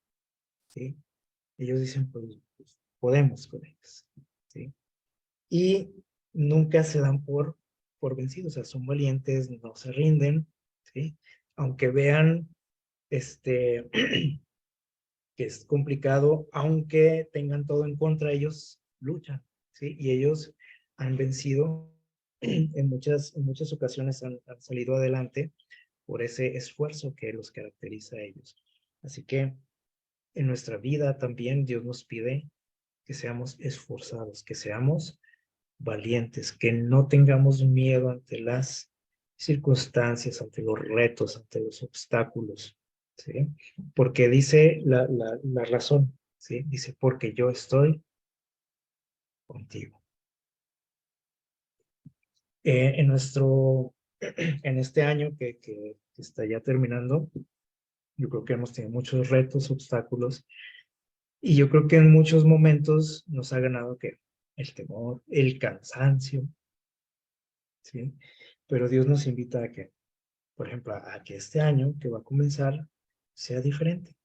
¿sí? Ellos dicen, pues podemos con ellos, ¿sí? Y nunca se dan por vencidos, o sea, son valientes, no se rinden, ¿sí? Aunque vean que es complicado, aunque tengan todo en contra, ellos luchan, ¿sí? Y ellos han vencido en muchas ocasiones han salido adelante por ese esfuerzo que los caracteriza a ellos. Así que en nuestra vida también Dios nos pide que seamos esforzados, que seamos valientes, que no tengamos miedo ante las circunstancias, ante los retos, ante los obstáculos, ¿sí? Porque dice la razón, ¿sí? Dice, porque yo estoy contigo. En en este año que está ya terminando, yo creo que hemos tenido muchos retos, obstáculos, y yo creo que en muchos momentos nos ha ganado que el temor, el cansancio, ¿sí? Pero Dios nos invita a que, por ejemplo, a que este año que va a comenzar sea diferente,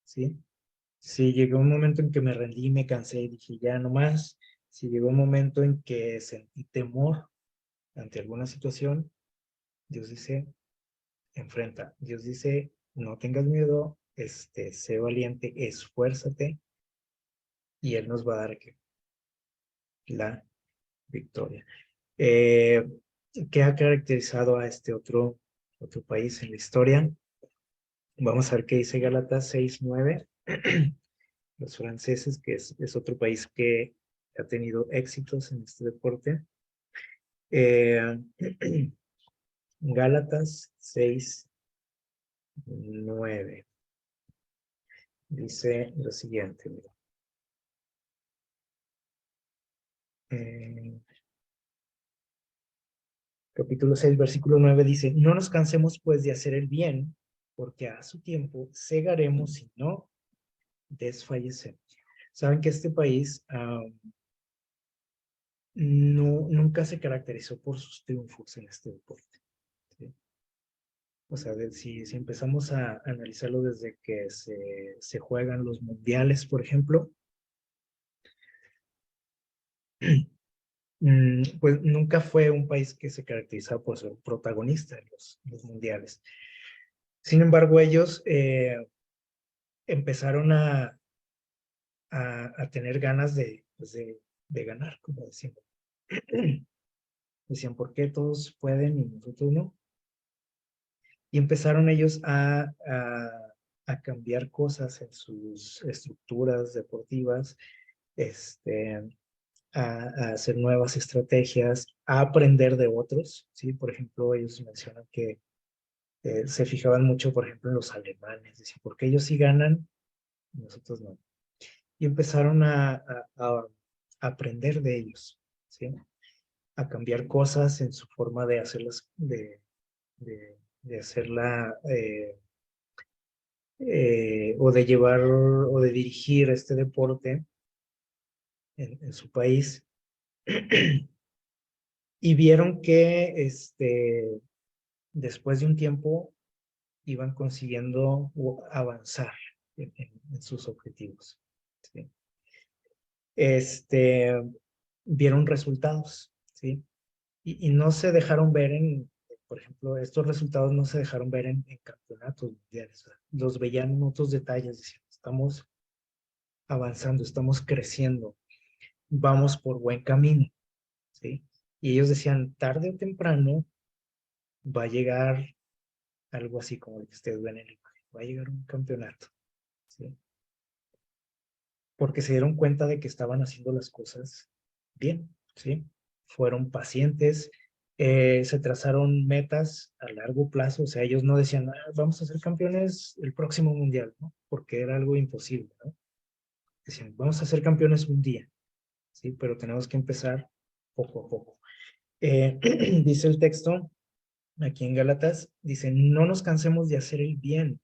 ¿sí? Si llegó un momento en que me rendí, me cansé y dije, ya no más, si llegó un momento en que sentí temor ante alguna situación, Dios dice, enfrenta. Dios dice, no tengas miedo, sé valiente, esfuérzate y Él nos va a dar la victoria. Eh, ¿Qué ha caracterizado a este otro país en la historia? Vamos a ver qué dice Gálatas 6:9. Los franceses, que es otro país que ha tenido éxitos en este deporte. Eh, Gálatas 6:9. Dice lo siguiente. Mira. Eh, Capítulo 6, versículo 9 dice, no nos cansemos pues de hacer el bien, porque a su tiempo segaremos y no desfallecemos. Saben que este país nunca se caracterizó por sus triunfos en este deporte, ¿sí? O sea, si empezamos a analizarlo desde que se juegan los mundiales, por ejemplo, pues nunca fue un país que se caracterizaba por ser protagonista en los mundiales. Sin embargo, ellos empezaron a tener ganas pues de ganar, como decimos. Decían, ¿por qué todos pueden y nosotros no? Y empezaron ellos a cambiar cosas en sus estructuras deportivas, este, a hacer nuevas estrategias, a aprender de otros, ¿sí? Por ejemplo, ellos mencionan que se fijaban mucho, por ejemplo, en los alemanes, decían, ¿por qué ellos sí ganan y nosotros no? Y empezaron a aprender de ellos, ¿sí? A cambiar cosas en su forma de hacerlas, de hacerla, o de llevar, o de dirigir este deporte en su país. Y vieron que después de un tiempo iban consiguiendo avanzar en sus objetivos, ¿sí? Este, vieron resultados, ¿sí? Y no se dejaron ver por ejemplo, estos resultados no se dejaron ver en campeonatos mundiales. O sea, los veían en otros detalles, decían, estamos avanzando, estamos creciendo, vamos por buen camino, ¿sí? Y ellos decían, tarde o temprano va a llegar algo así como lo que ustedes ven en la imagen, va a llegar un campeonato, ¿sí? Porque se dieron cuenta de que estaban haciendo las cosas bien, ¿sí? Fueron pacientes, se trazaron metas a largo plazo, o sea, ellos no decían, "Ah, vamos a ser campeones el próximo mundial", ¿no? Porque era algo imposible, ¿no? Decían, vamos a ser campeones un día, ¿sí? Pero tenemos que empezar poco a poco. Dice el texto, aquí en Gálatas, dice, no nos cansemos de hacer el bien,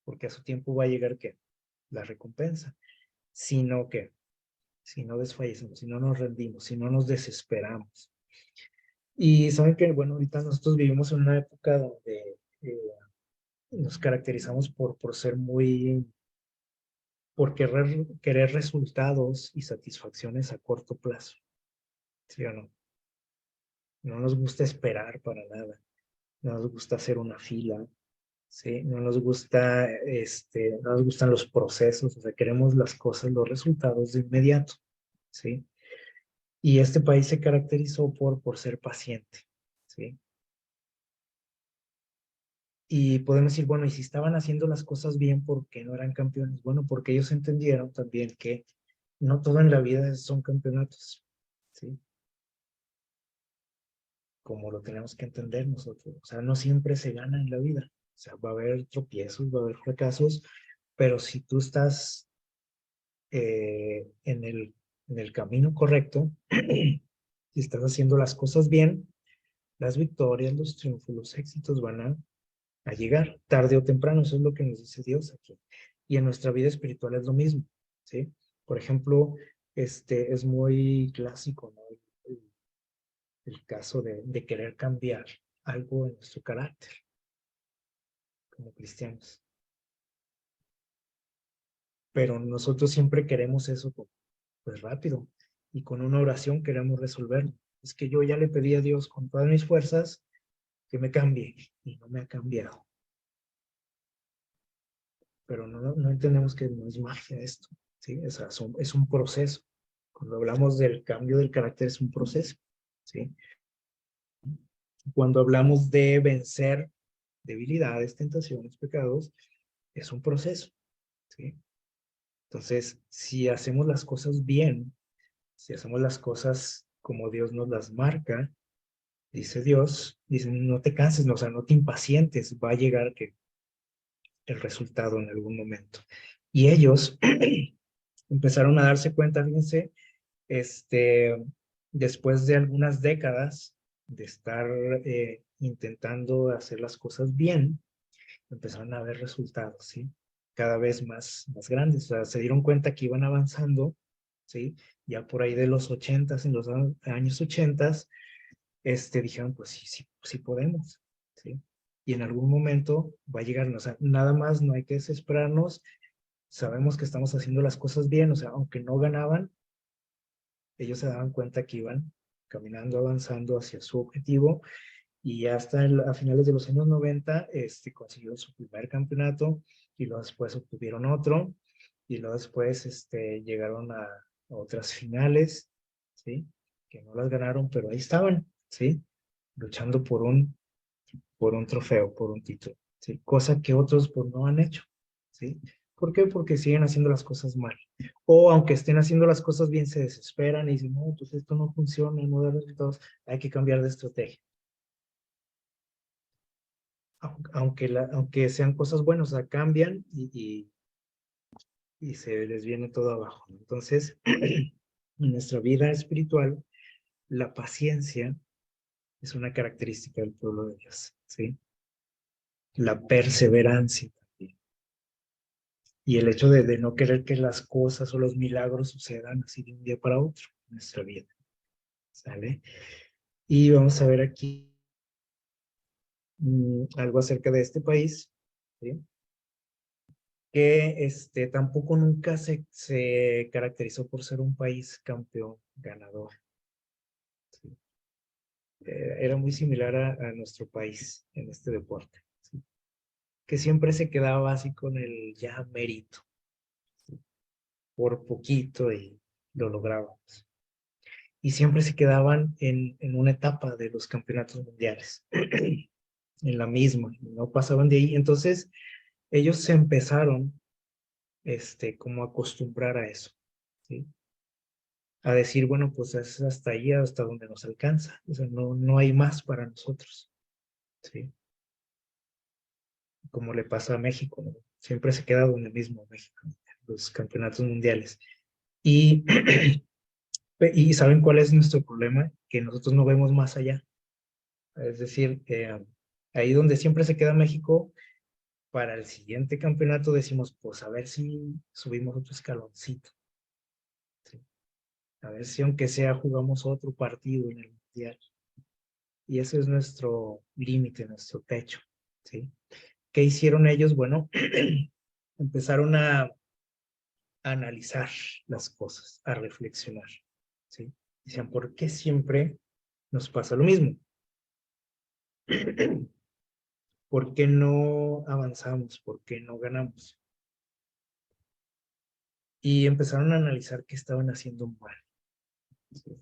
porque a su tiempo va a llegar, ¿qué? La recompensa, sino que si no desfallecemos, si no nos rendimos, si no nos desesperamos. Y saben que, bueno, ahorita nosotros vivimos en una época donde nos caracterizamos por ser muy, por querer resultados y satisfacciones a corto plazo, ¿sí o no? No nos gusta esperar para nada, no nos gusta hacer una fila, ¿sí? No nos gusta, no nos gustan los procesos, o sea, queremos las cosas, los resultados de inmediato, ¿sí? Y este país se caracterizó por ser paciente, ¿sí? Y podemos decir, bueno, y si estaban haciendo las cosas bien, ¿por qué no eran campeones? Bueno, porque ellos entendieron también que no todo en la vida son campeonatos, ¿sí? Como lo tenemos que entender nosotros. O sea, no siempre se gana en la vida. O sea, va a haber tropiezos, va a haber fracasos, pero si tú estás en el camino correcto, si estás haciendo las cosas bien, las victorias, los triunfos, los éxitos van a llegar tarde o temprano. Eso es lo que nos dice Dios aquí. Y en nuestra vida espiritual es lo mismo, ¿sí? Por ejemplo, es muy clásico, ¿no? El caso de querer cambiar algo en nuestro carácter como cristianos. Pero nosotros siempre queremos eso pues rápido y con una oración queremos resolverlo. Es que yo ya le pedí a Dios con todas mis fuerzas que me cambie y no me ha cambiado. Pero no entendemos que no es magia esto, ¿sí? O sea, es un proceso. Cuando hablamos del cambio del carácter es un proceso, ¿sí? Cuando hablamos de vencer debilidades, tentaciones, pecados, es un proceso, ¿sí? Entonces, si hacemos las cosas bien, si hacemos las cosas como Dios nos las marca, dice Dios, dice, no te canses, no, o sea, no te impacientes, va a llegar el resultado en algún momento. Y ellos empezaron a darse cuenta, fíjense, después de algunas décadas de estar intentando hacer las cosas bien, empezaron a ver resultados, ¿sí? Cada vez más grandes. O sea, se dieron cuenta que iban avanzando, ¿sí? Ya por ahí de los 80s, en los años 80s, dijeron, pues sí, sí, sí podemos, ¿sí? y en algún momento va a llegar, o sea, nada más no hay que desesperarnos, sabemos que estamos haciendo las cosas bien, o sea, aunque no ganaban, ellos se daban cuenta que iban caminando, avanzando hacia su objetivo, y hasta a finales de los años 90 consiguieron su primer campeonato, y luego después obtuvieron otro, y luego después llegaron a otras finales, ¿sí? Que no las ganaron, pero ahí estaban, ¿sí? Luchando por un trofeo, por un título, ¿sí? Cosa que otros pues no han hecho, ¿sí? ¿Por qué? Porque siguen haciendo las cosas mal. O aunque estén haciendo las cosas bien, se desesperan y dicen, no, pues esto no funciona, no da resultados, hay que cambiar de estrategia. Aunque sean cosas buenas, o sea, cambian y se les viene todo abajo. Entonces, en nuestra vida espiritual, la paciencia es una característica del pueblo de Dios, ¿sí? La perseverancia también. Y el hecho de no querer que las cosas o los milagros sucedan así de un día para otro en nuestra vida, ¿sale? Y vamos a ver aquí algo acerca de este país, ¿sí? Que tampoco nunca se caracterizó por ser un país campeón, ganador, ¿sí? Era muy similar a nuestro país en este deporte, ¿sí? Que siempre se quedaba así con el ya mérito, ¿sí? Por poquito y lo lográbamos. Y siempre se quedaban en una etapa de los campeonatos mundiales, en la misma, no pasaban de ahí. Entonces, ellos se empezaron como a acostumbrar a eso, ¿sí? A decir, bueno, pues es hasta ahí, hasta donde nos alcanza, o sea, no hay más para nosotros, ¿sí? Como le pasa a México, ¿no? Siempre se queda donde mismo México, los campeonatos mundiales. Y, y ¿saben cuál es nuestro problema? Que nosotros no vemos más allá. Es decir, ahí donde siempre se queda México, para el siguiente campeonato decimos, pues a ver si subimos otro escaloncito, ¿sí? A ver si aunque sea jugamos otro partido en el mundial. Y ese es nuestro límite, nuestro techo, ¿sí? ¿Qué hicieron ellos? Bueno, empezaron a analizar las cosas, a reflexionar, ¿sí? Decían, ¿por qué siempre nos pasa lo mismo? ¿Por qué no avanzamos? ¿Por qué no ganamos? Y empezaron a analizar qué estaban haciendo mal, ¿sí?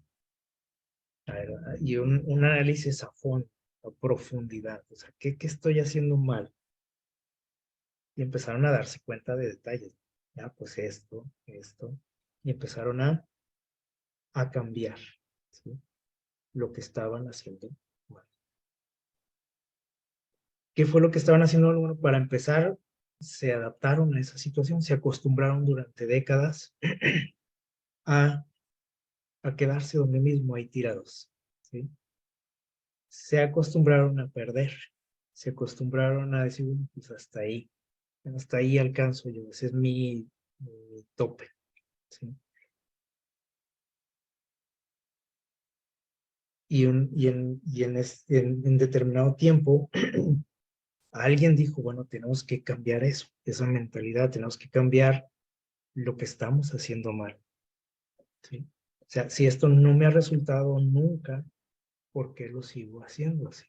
Y un análisis a fondo, a profundidad, o sea, ¿qué estoy haciendo mal? Y empezaron a darse cuenta de detalles, ya, pues esto, y empezaron a cambiar, ¿sí? Lo que estaban haciendo mal. ¿Qué fue lo que estaban haciendo? Bueno, para empezar, se adaptaron a esa situación, se acostumbraron durante décadas a, a quedarse donde mismo ahí tirados, ¿sí? Se acostumbraron a perder, se acostumbraron a decir, bueno, pues hasta ahí alcanzo yo, ese es mi tope, ¿sí? En determinado tiempo, alguien dijo, bueno, tenemos que cambiar eso, esa mentalidad, tenemos que cambiar lo que estamos haciendo mal, ¿sí? O sea, si esto no me ha resultado nunca, ¿por qué lo sigo haciendo así?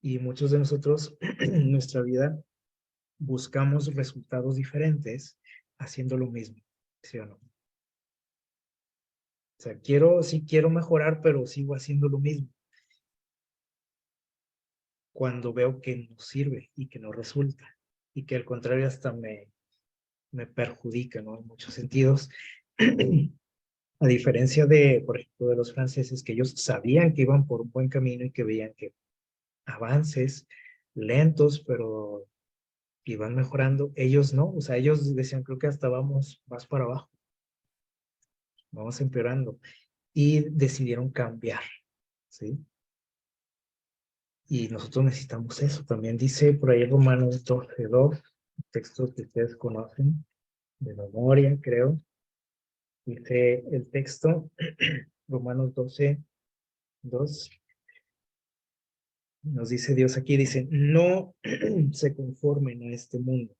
Y muchos de nosotros en nuestra vida buscamos resultados diferentes haciendo lo mismo, ¿sí o no? O sea, sí quiero mejorar, pero sigo haciendo lo mismo cuando veo que no sirve y que no resulta y que al contrario hasta me perjudica, ¿no? En muchos sentidos. A diferencia de, por ejemplo, de los franceses, que ellos sabían que iban por un buen camino y que veían que avances lentos, pero iban mejorando, ellos no, o sea, ellos decían, creo que hasta vamos más para abajo, vamos empeorando, y decidieron cambiar, ¿sí? Y nosotros necesitamos eso. También dice por ahí Romanos 12:2, textos que ustedes conocen de memoria, creo. Dice el texto, Romanos 12:2, Nos dice Dios aquí, dice, no se conformen a este mundo,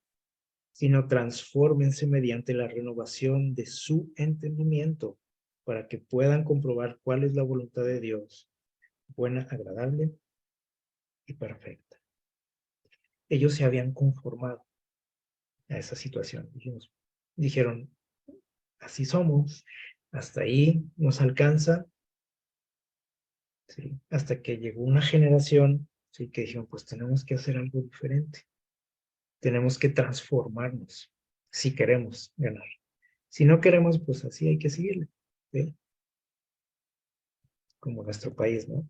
sino transfórmense mediante la renovación de su entendimiento para que puedan comprobar cuál es la voluntad de Dios, buena, agradable y perfecta. Ellos se habían conformado a esa situación. Dijeron, así somos, hasta ahí nos alcanza, ¿sí? Hasta que llegó una generación, ¿sí? Que dijeron, pues tenemos que hacer algo diferente, tenemos que transformarnos si queremos ganar. Si no queremos, pues así hay que seguirle, ¿sí? Como nuestro país, ¿no?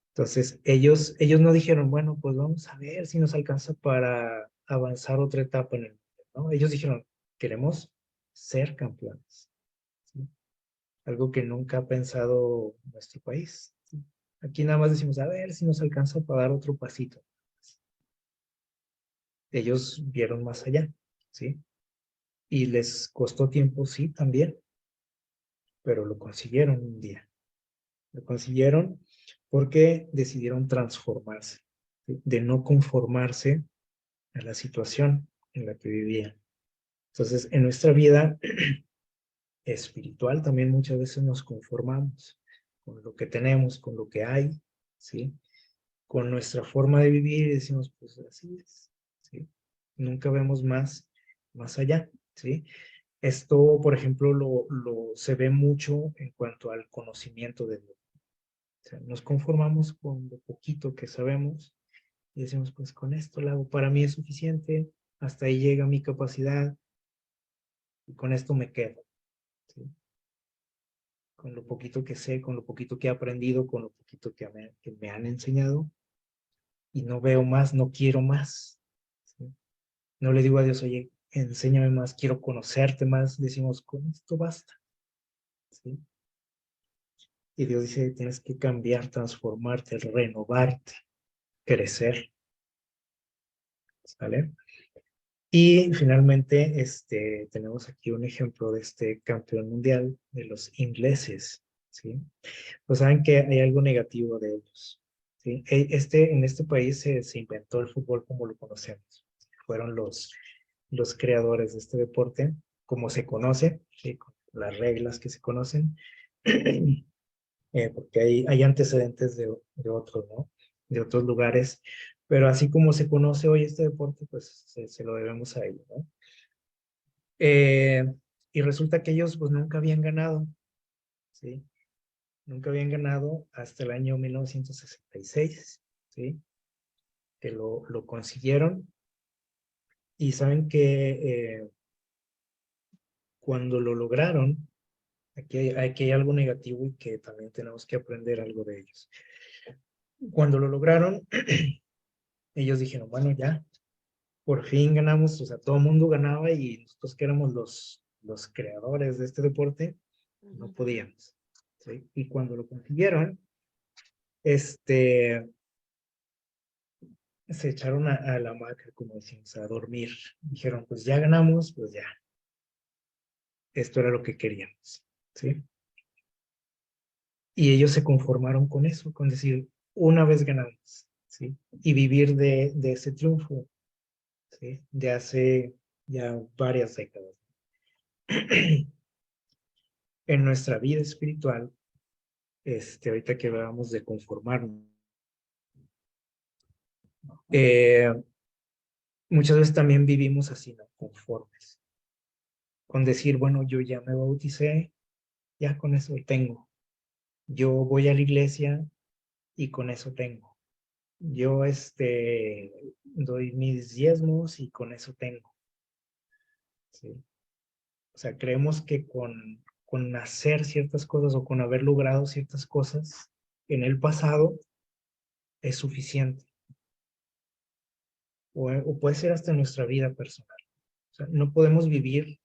Entonces, ellos no dijeron, bueno, pues vamos a ver si nos alcanza para avanzar otra etapa en el mundo, ¿no? Ellos dijeron, queremos ser campeones, ¿sí? Algo que nunca ha pensado nuestro país, ¿sí? Aquí nada más decimos, a ver si nos alcanza para dar otro pasito. Ellos vieron más allá, ¿sí? Y les costó tiempo, sí, también, pero lo consiguieron un día. Lo consiguieron porque decidieron transformarse, ¿sí? De no conformarse a la situación en la que vivían. Entonces, en nuestra vida espiritual también muchas veces nos conformamos con lo que tenemos, con lo que hay, ¿sí? Con nuestra forma de vivir y decimos, pues así es, ¿sí? Nunca vemos más allá, ¿sí? Esto, por ejemplo, se ve mucho en cuanto al conocimiento de Dios. O sea, nos conformamos con lo poquito que sabemos y decimos, pues con esto lo hago, para mí es suficiente, hasta ahí llega mi capacidad y con esto me quedo, ¿sí? Con lo poquito que sé, con lo poquito que he aprendido, con lo poquito que me han enseñado y no veo más, no quiero más, ¿sí? No le digo a Dios, oye, enséñame más, quiero conocerte más, decimos, con esto basta, ¿sí? Y Dios dice, tienes que cambiar, transformarte, renovarte, crecer, ¿sale? Y finalmente, tenemos aquí un ejemplo de este campeón mundial de los ingleses, ¿sí? Pues saben que hay algo negativo de ellos, ¿sí? En este país se inventó el fútbol como lo conocemos. Fueron los creadores de este deporte, como se conoce, ¿sí? Con las reglas que se conocen, porque hay antecedentes de otros, ¿no? De otros lugares, pero así como se conoce hoy este deporte, pues se lo debemos a ellos, ¿no? Eh, y resulta que ellos pues nunca habían ganado, ¿sí? Nunca habían ganado hasta el año 1966, ¿sí? Que lo consiguieron y saben que cuando lo lograron, aquí hay algo negativo y que también tenemos que aprender algo de ellos. Cuando lo lograron, ellos dijeron, bueno, ya, por fin ganamos, o sea, todo el mundo ganaba y nosotros que éramos los creadores de este deporte, no podíamos, ¿sí? Y cuando lo consiguieron, este, se echaron a la hamaca, como decimos, a dormir. Dijeron, pues ya ganamos, pues ya, esto era lo que queríamos, ¿sí? Y ellos se conformaron con eso, con decir, una vez ganamos, ¿sí? Y vivir de ese triunfo, ¿sí? De hace ya varias décadas. En nuestra vida espiritual, ahorita que hablábamos de conformarnos, eh, muchas veces también vivimos así, ¿no? Conformes, con decir, bueno, yo ya me bauticé, ya con eso tengo. Yo voy a la iglesia y con eso tengo. Yo, doy mis diezmos y con eso tengo, ¿sí? O sea, creemos que con hacer ciertas cosas o con haber logrado ciertas cosas en el pasado es suficiente. O puede ser hasta en nuestra vida personal. O sea, no podemos vivir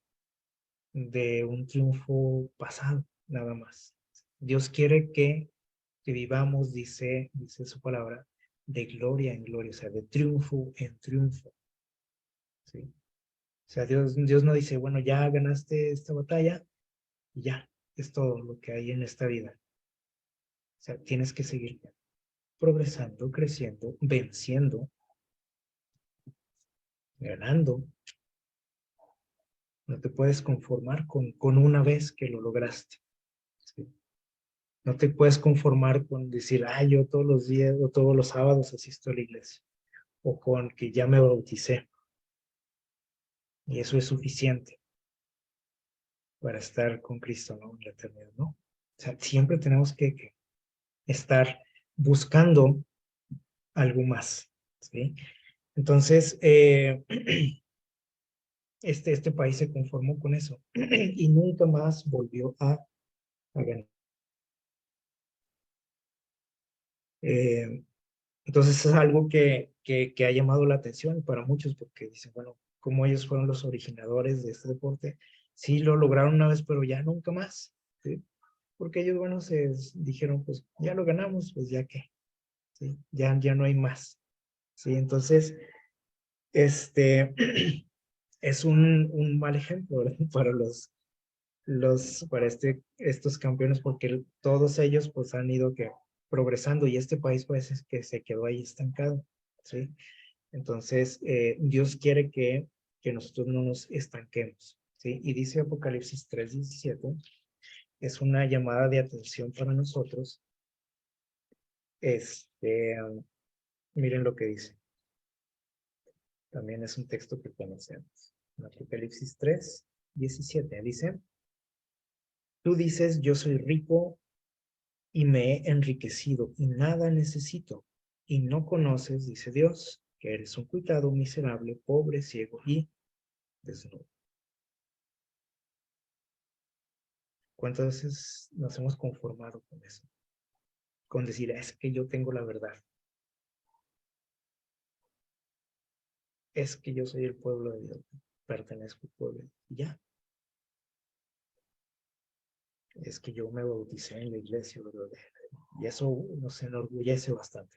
de un triunfo pasado, nada más. Dios quiere que vivamos, dice su palabra, de gloria en gloria, o sea, de triunfo en triunfo, ¿sí? O sea, Dios no dice, bueno, ya ganaste esta batalla y ya, es todo lo que hay en esta vida. O sea, tienes que seguir. progresando, creciendo, venciendo, ganando. No te puedes conformar con una vez que lo lograste. ¿Sí? No te puedes conformar con decir, yo todos los días o todos los sábados asisto a la iglesia. O con que ya me bauticé. Y eso es suficiente para estar con Cristo, ¿no? En la eternidad, ¿no? O sea, siempre tenemos que estar buscando algo más, ¿sí? Entonces, este país se conformó con eso y nunca más volvió a ganar. Eh, entonces es algo que ha llamado la atención para muchos porque dicen, bueno, como ellos fueron los originadores de este deporte, sí lo lograron una vez, pero ya nunca más, ¿sí? Porque ellos, bueno, dijeron, pues ya lo ganamos, pues ya qué, ¿sí? Ya no hay más, ¿sí? Entonces, este es un mal ejemplo, ¿verdad? Para para estos campeones, porque todos ellos pues han ido progresando y este país pues que se quedó ahí estancado, ¿sí? Entonces, Dios quiere que nosotros no nos estanquemos, ¿sí? Y dice Apocalipsis 3:17, es una llamada de atención para nosotros. Miren lo que dice. También es un texto que conocemos. En Apocalipsis 3:17 dice, tú dices, yo soy rico y me he enriquecido y nada necesito. Y no conoces, dice Dios, que eres un cuitado, miserable, pobre, ciego y desnudo. ¿Cuántas veces nos hemos conformado con eso? Con decir, es que yo tengo la verdad. Es que yo soy el pueblo de Dios. Pertenezco al pueblo. Y ya. Es que yo me bauticé en la iglesia, ¿verdad? Y eso nos enorgullece bastante.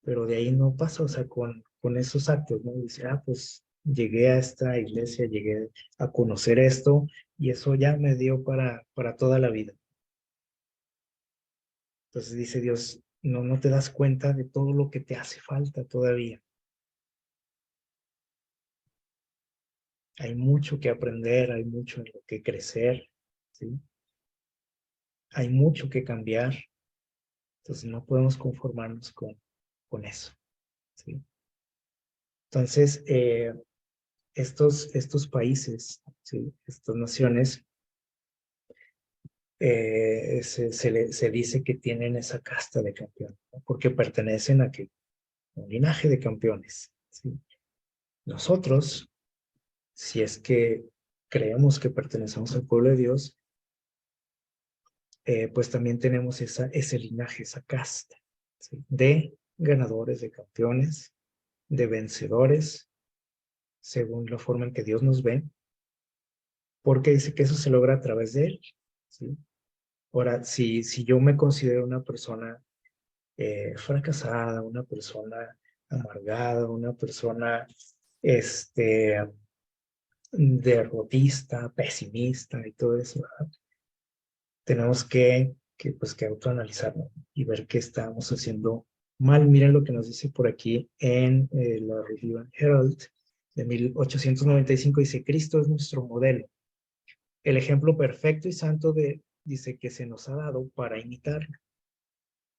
Pero de ahí no pasa, o sea, con esos actos, ¿no? Dice, pues llegué a esta iglesia, llegué a conocer esto y eso ya me dio para toda la vida. Entonces dice Dios, no te das cuenta de todo lo que te hace falta todavía. Hay mucho que aprender, hay mucho en lo que crecer, ¿sí? Hay mucho que cambiar. Entonces no podemos conformarnos con eso, ¿sí? Entonces, estos países, ¿sí? Estas naciones, se dice que tienen esa casta de campeones, ¿no? Porque pertenecen a un linaje de campeones, ¿sí? Nosotros, si es que creemos que pertenecemos al pueblo de Dios, pues también tenemos ese linaje, esa casta, ¿sí? De ganadores, de campeones, de vencedores, según la forma en que Dios nos ve, porque dice que eso se logra a través de Él, ¿sí? Ahora, si yo me considero una persona fracasada, una persona amargada, una persona derrotista, pesimista y todo eso, ¿verdad? Tenemos que autoanalizarnos y ver qué estamos haciendo mal. Miren lo que nos dice por aquí en la Review and Herald de 1895, dice, Cristo es nuestro modelo, el ejemplo perfecto y santo dice que se nos ha dado para imitarlo.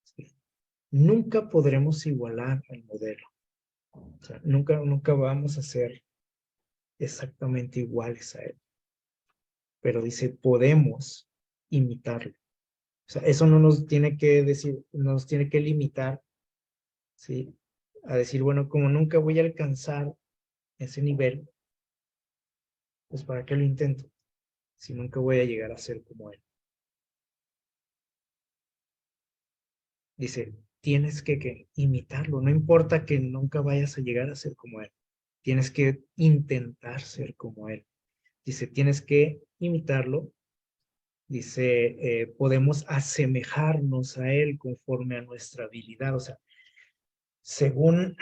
¿Sí? Nunca podremos igualar al modelo. O sea, nunca vamos a ser exactamente iguales a él. Pero dice, podemos imitarlo. O sea, eso no nos tiene que decir, nos tiene que limitar, ¿sí? A decir, bueno, como nunca voy a alcanzar ese nivel, pues ¿para qué lo intento? Si nunca voy a llegar a ser como él. Dice, tienes que imitarlo. No importa que nunca vayas a llegar a ser como él. Tienes que intentar ser como él. Dice, tienes que imitarlo. Dice, podemos asemejarnos a él conforme a nuestra habilidad. O sea, según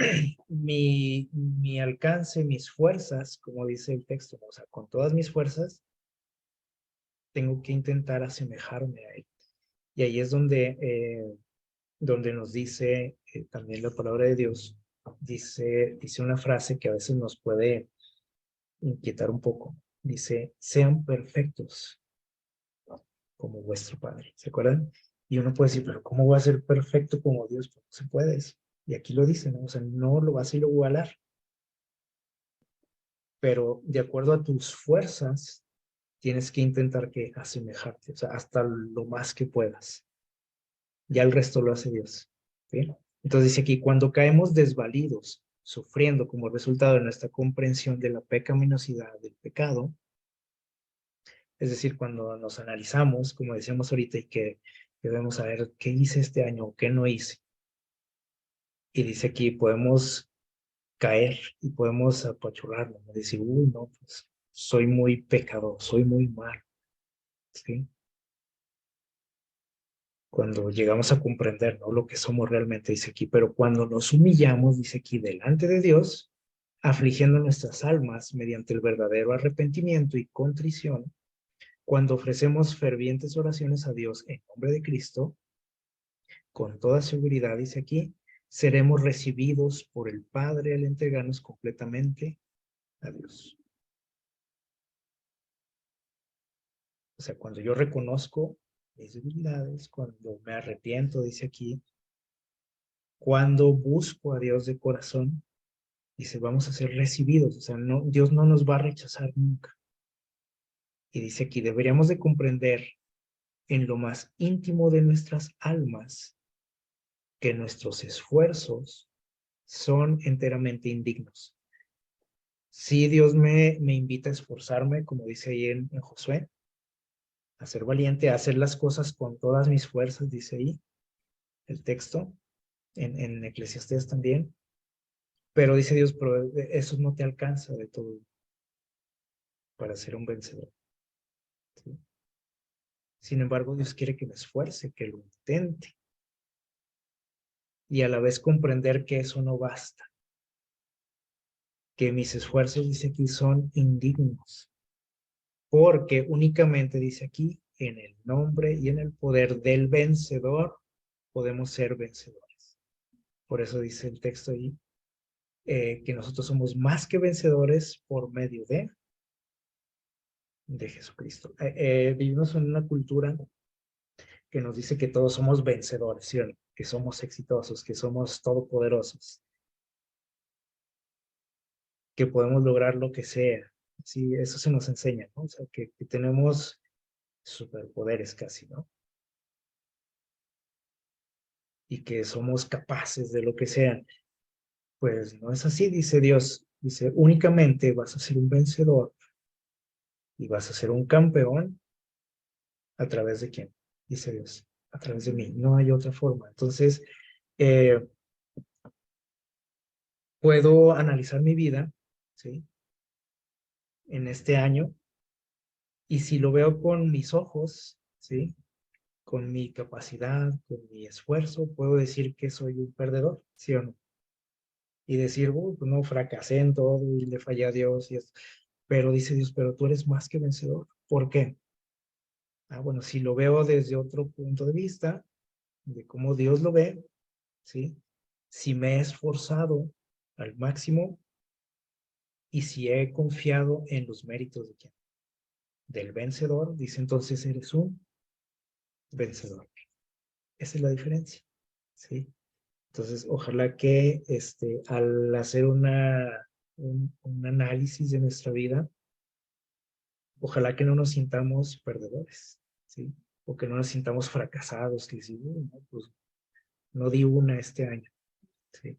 mi alcance, mis fuerzas, como dice el texto, o sea, con todas mis fuerzas, tengo que intentar asemejarme a él. Y ahí es donde nos dice también la palabra de Dios, dice una frase que a veces nos puede inquietar un poco. Dice, sean perfectos como vuestro Padre. ¿Se acuerdan? Y uno puede decir, pero ¿cómo voy a ser perfecto como Dios? Pues no se puede eso. Y aquí lo dice, ¿no? O sea, no lo vas a igualar, pero de acuerdo a tus fuerzas, tienes que intentar que asemejarte, o sea, hasta lo más que puedas. Ya el resto lo hace Dios. ¿Sí? Entonces dice aquí, cuando caemos desvalidos, sufriendo como resultado de nuestra comprensión de la pecaminosidad del pecado, es decir, cuando nos analizamos, como decíamos ahorita, y que debemos saber qué hice este año o qué no hice. Y dice aquí, podemos caer y podemos apachurrarnos, ¿no? Decir, uy, no, pues soy muy pecador, soy muy malo. ¿Sí? Cuando llegamos a comprender, ¿no?, lo que somos realmente, dice aquí, pero cuando nos humillamos, dice aquí, delante de Dios, afligiendo nuestras almas mediante el verdadero arrepentimiento y contrición, cuando ofrecemos fervientes oraciones a Dios en nombre de Cristo, con toda seguridad, dice aquí, seremos recibidos por el Padre al entregarnos completamente a Dios. O sea, cuando yo reconozco mis debilidades, cuando me arrepiento, dice aquí, cuando busco a Dios de corazón, dice, vamos a ser recibidos. O sea, no, Dios no nos va a rechazar nunca. Y dice aquí, deberíamos de comprender en lo más íntimo de nuestras almas que nuestros esfuerzos son enteramente indignos. Sí, Dios me invita a esforzarme, como dice ahí en Josué, a ser valiente, a hacer las cosas con todas mis fuerzas, dice ahí el texto, en Eclesiastés también. Pero dice Dios, pero eso no te alcanza de todo para ser un vencedor. ¿Sí? Sin embargo, Dios quiere que me esfuerce, que lo intente. Y a la vez comprender que eso no basta. Que mis esfuerzos, dice aquí, son indignos. Porque únicamente, dice aquí, en el nombre y en el poder del vencedor, podemos ser vencedores. Por eso dice el texto ahí, que nosotros somos más que vencedores por medio de Jesucristo. Vivimos en una cultura que nos dice que todos somos vencedores, ¿sí o no? Que somos exitosos, que somos todopoderosos, que podemos lograr lo que sea. Sí, eso se nos enseña, ¿no? O sea, que tenemos superpoderes casi, ¿no? Y que somos capaces de lo que sea. Pues no es así, dice Dios. Dice, únicamente vas a ser un vencedor y vas a ser un campeón a través de quién, dice Dios, a través de mí. No hay otra forma. Entonces, eh, puedo analizar mi vida, ¿sí? En este año, y si lo veo con mis ojos, ¿sí? Con mi capacidad, con mi esfuerzo, puedo decir que soy un perdedor, ¿sí o no? Y decir, pues no, fracasé en todo y le fallé a Dios y esto. Pero dice Dios, pero tú eres más que vencedor. ¿Por qué? Ah, bueno, si lo veo desde otro punto de vista, de cómo Dios lo ve, ¿sí? Si me he esforzado al máximo y si he confiado en los méritos de quién, del vencedor, dice entonces eres un vencedor. Esa es la diferencia, ¿sí? Entonces, ojalá que al hacer un análisis de nuestra vida, ojalá que no nos sintamos perdedores, ¿sí? O que no nos sintamos fracasados, que decimos, no, pues no di una este año, ¿sí?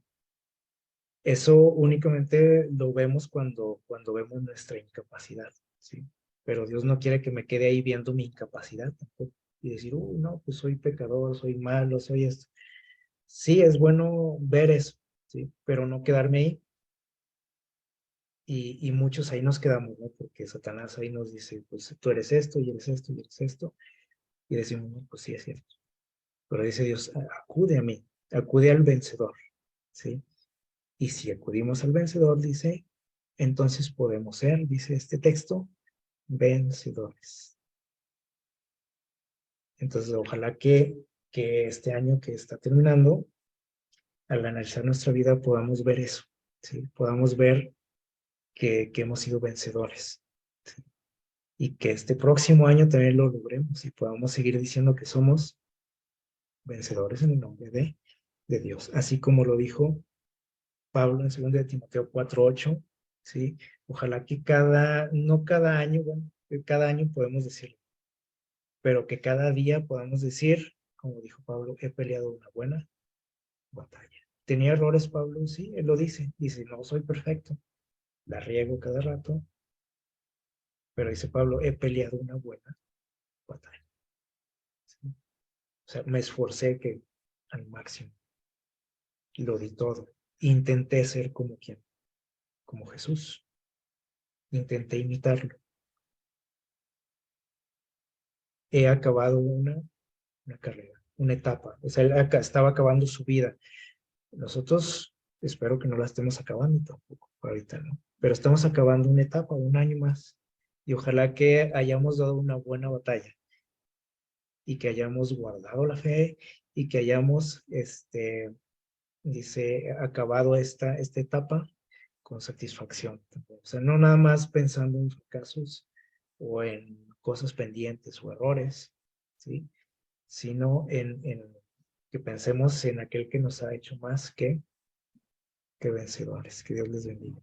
Eso únicamente lo vemos cuando vemos nuestra incapacidad, ¿sí? Pero Dios no quiere que me quede ahí viendo mi incapacidad tampoco y decir, no, pues soy pecador, soy malo, soy esto. Sí, es bueno ver eso, ¿sí? Pero no quedarme ahí. Y muchos ahí nos quedamos, ¿no? Porque Satanás ahí nos dice, pues tú eres esto y eres esto y eres esto. Y decimos, no, pues sí, es cierto. Pero dice Dios, acude a mí, acude al vencedor, ¿sí? Y si acudimos al vencedor, dice, entonces podemos ser, dice este texto, vencedores. Entonces, ojalá que este año que está terminando, al analizar nuestra vida, podamos ver eso, ¿sí? Podamos ver que hemos sido vencedores, ¿sí? Y que este próximo año también lo logremos y podamos seguir diciendo que somos vencedores en el nombre de Dios. Así como lo dijo Pablo en 2 de Timoteo 4:8, ¿sí? Ojalá que no cada año, bueno, que cada año podemos decirlo, pero que cada día podamos decir, como dijo Pablo, he peleado una buena batalla. ¿Tenía errores Pablo? Sí, él lo dice, no soy perfecto, la riego cada rato, pero dice Pablo, he peleado una buena batalla. ¿Sí? O sea, me esforcé que al máximo, lo di todo, intenté ser como quien, como Jesús, intenté imitarlo. He acabado una carrera, una etapa. O sea, él estaba acabando su vida. Nosotros espero que no la estemos acabando tampoco ahorita, ¿no? Pero estamos acabando una etapa, un año más. Y ojalá que hayamos dado una buena batalla y que hayamos guardado la fe y que hayamos, acabado esta etapa con satisfacción. O sea, no nada más pensando en fracasos o en cosas pendientes o errores, ¿sí? Sino en que pensemos en aquel que nos ha hecho más que vencedores. Que Dios les bendiga.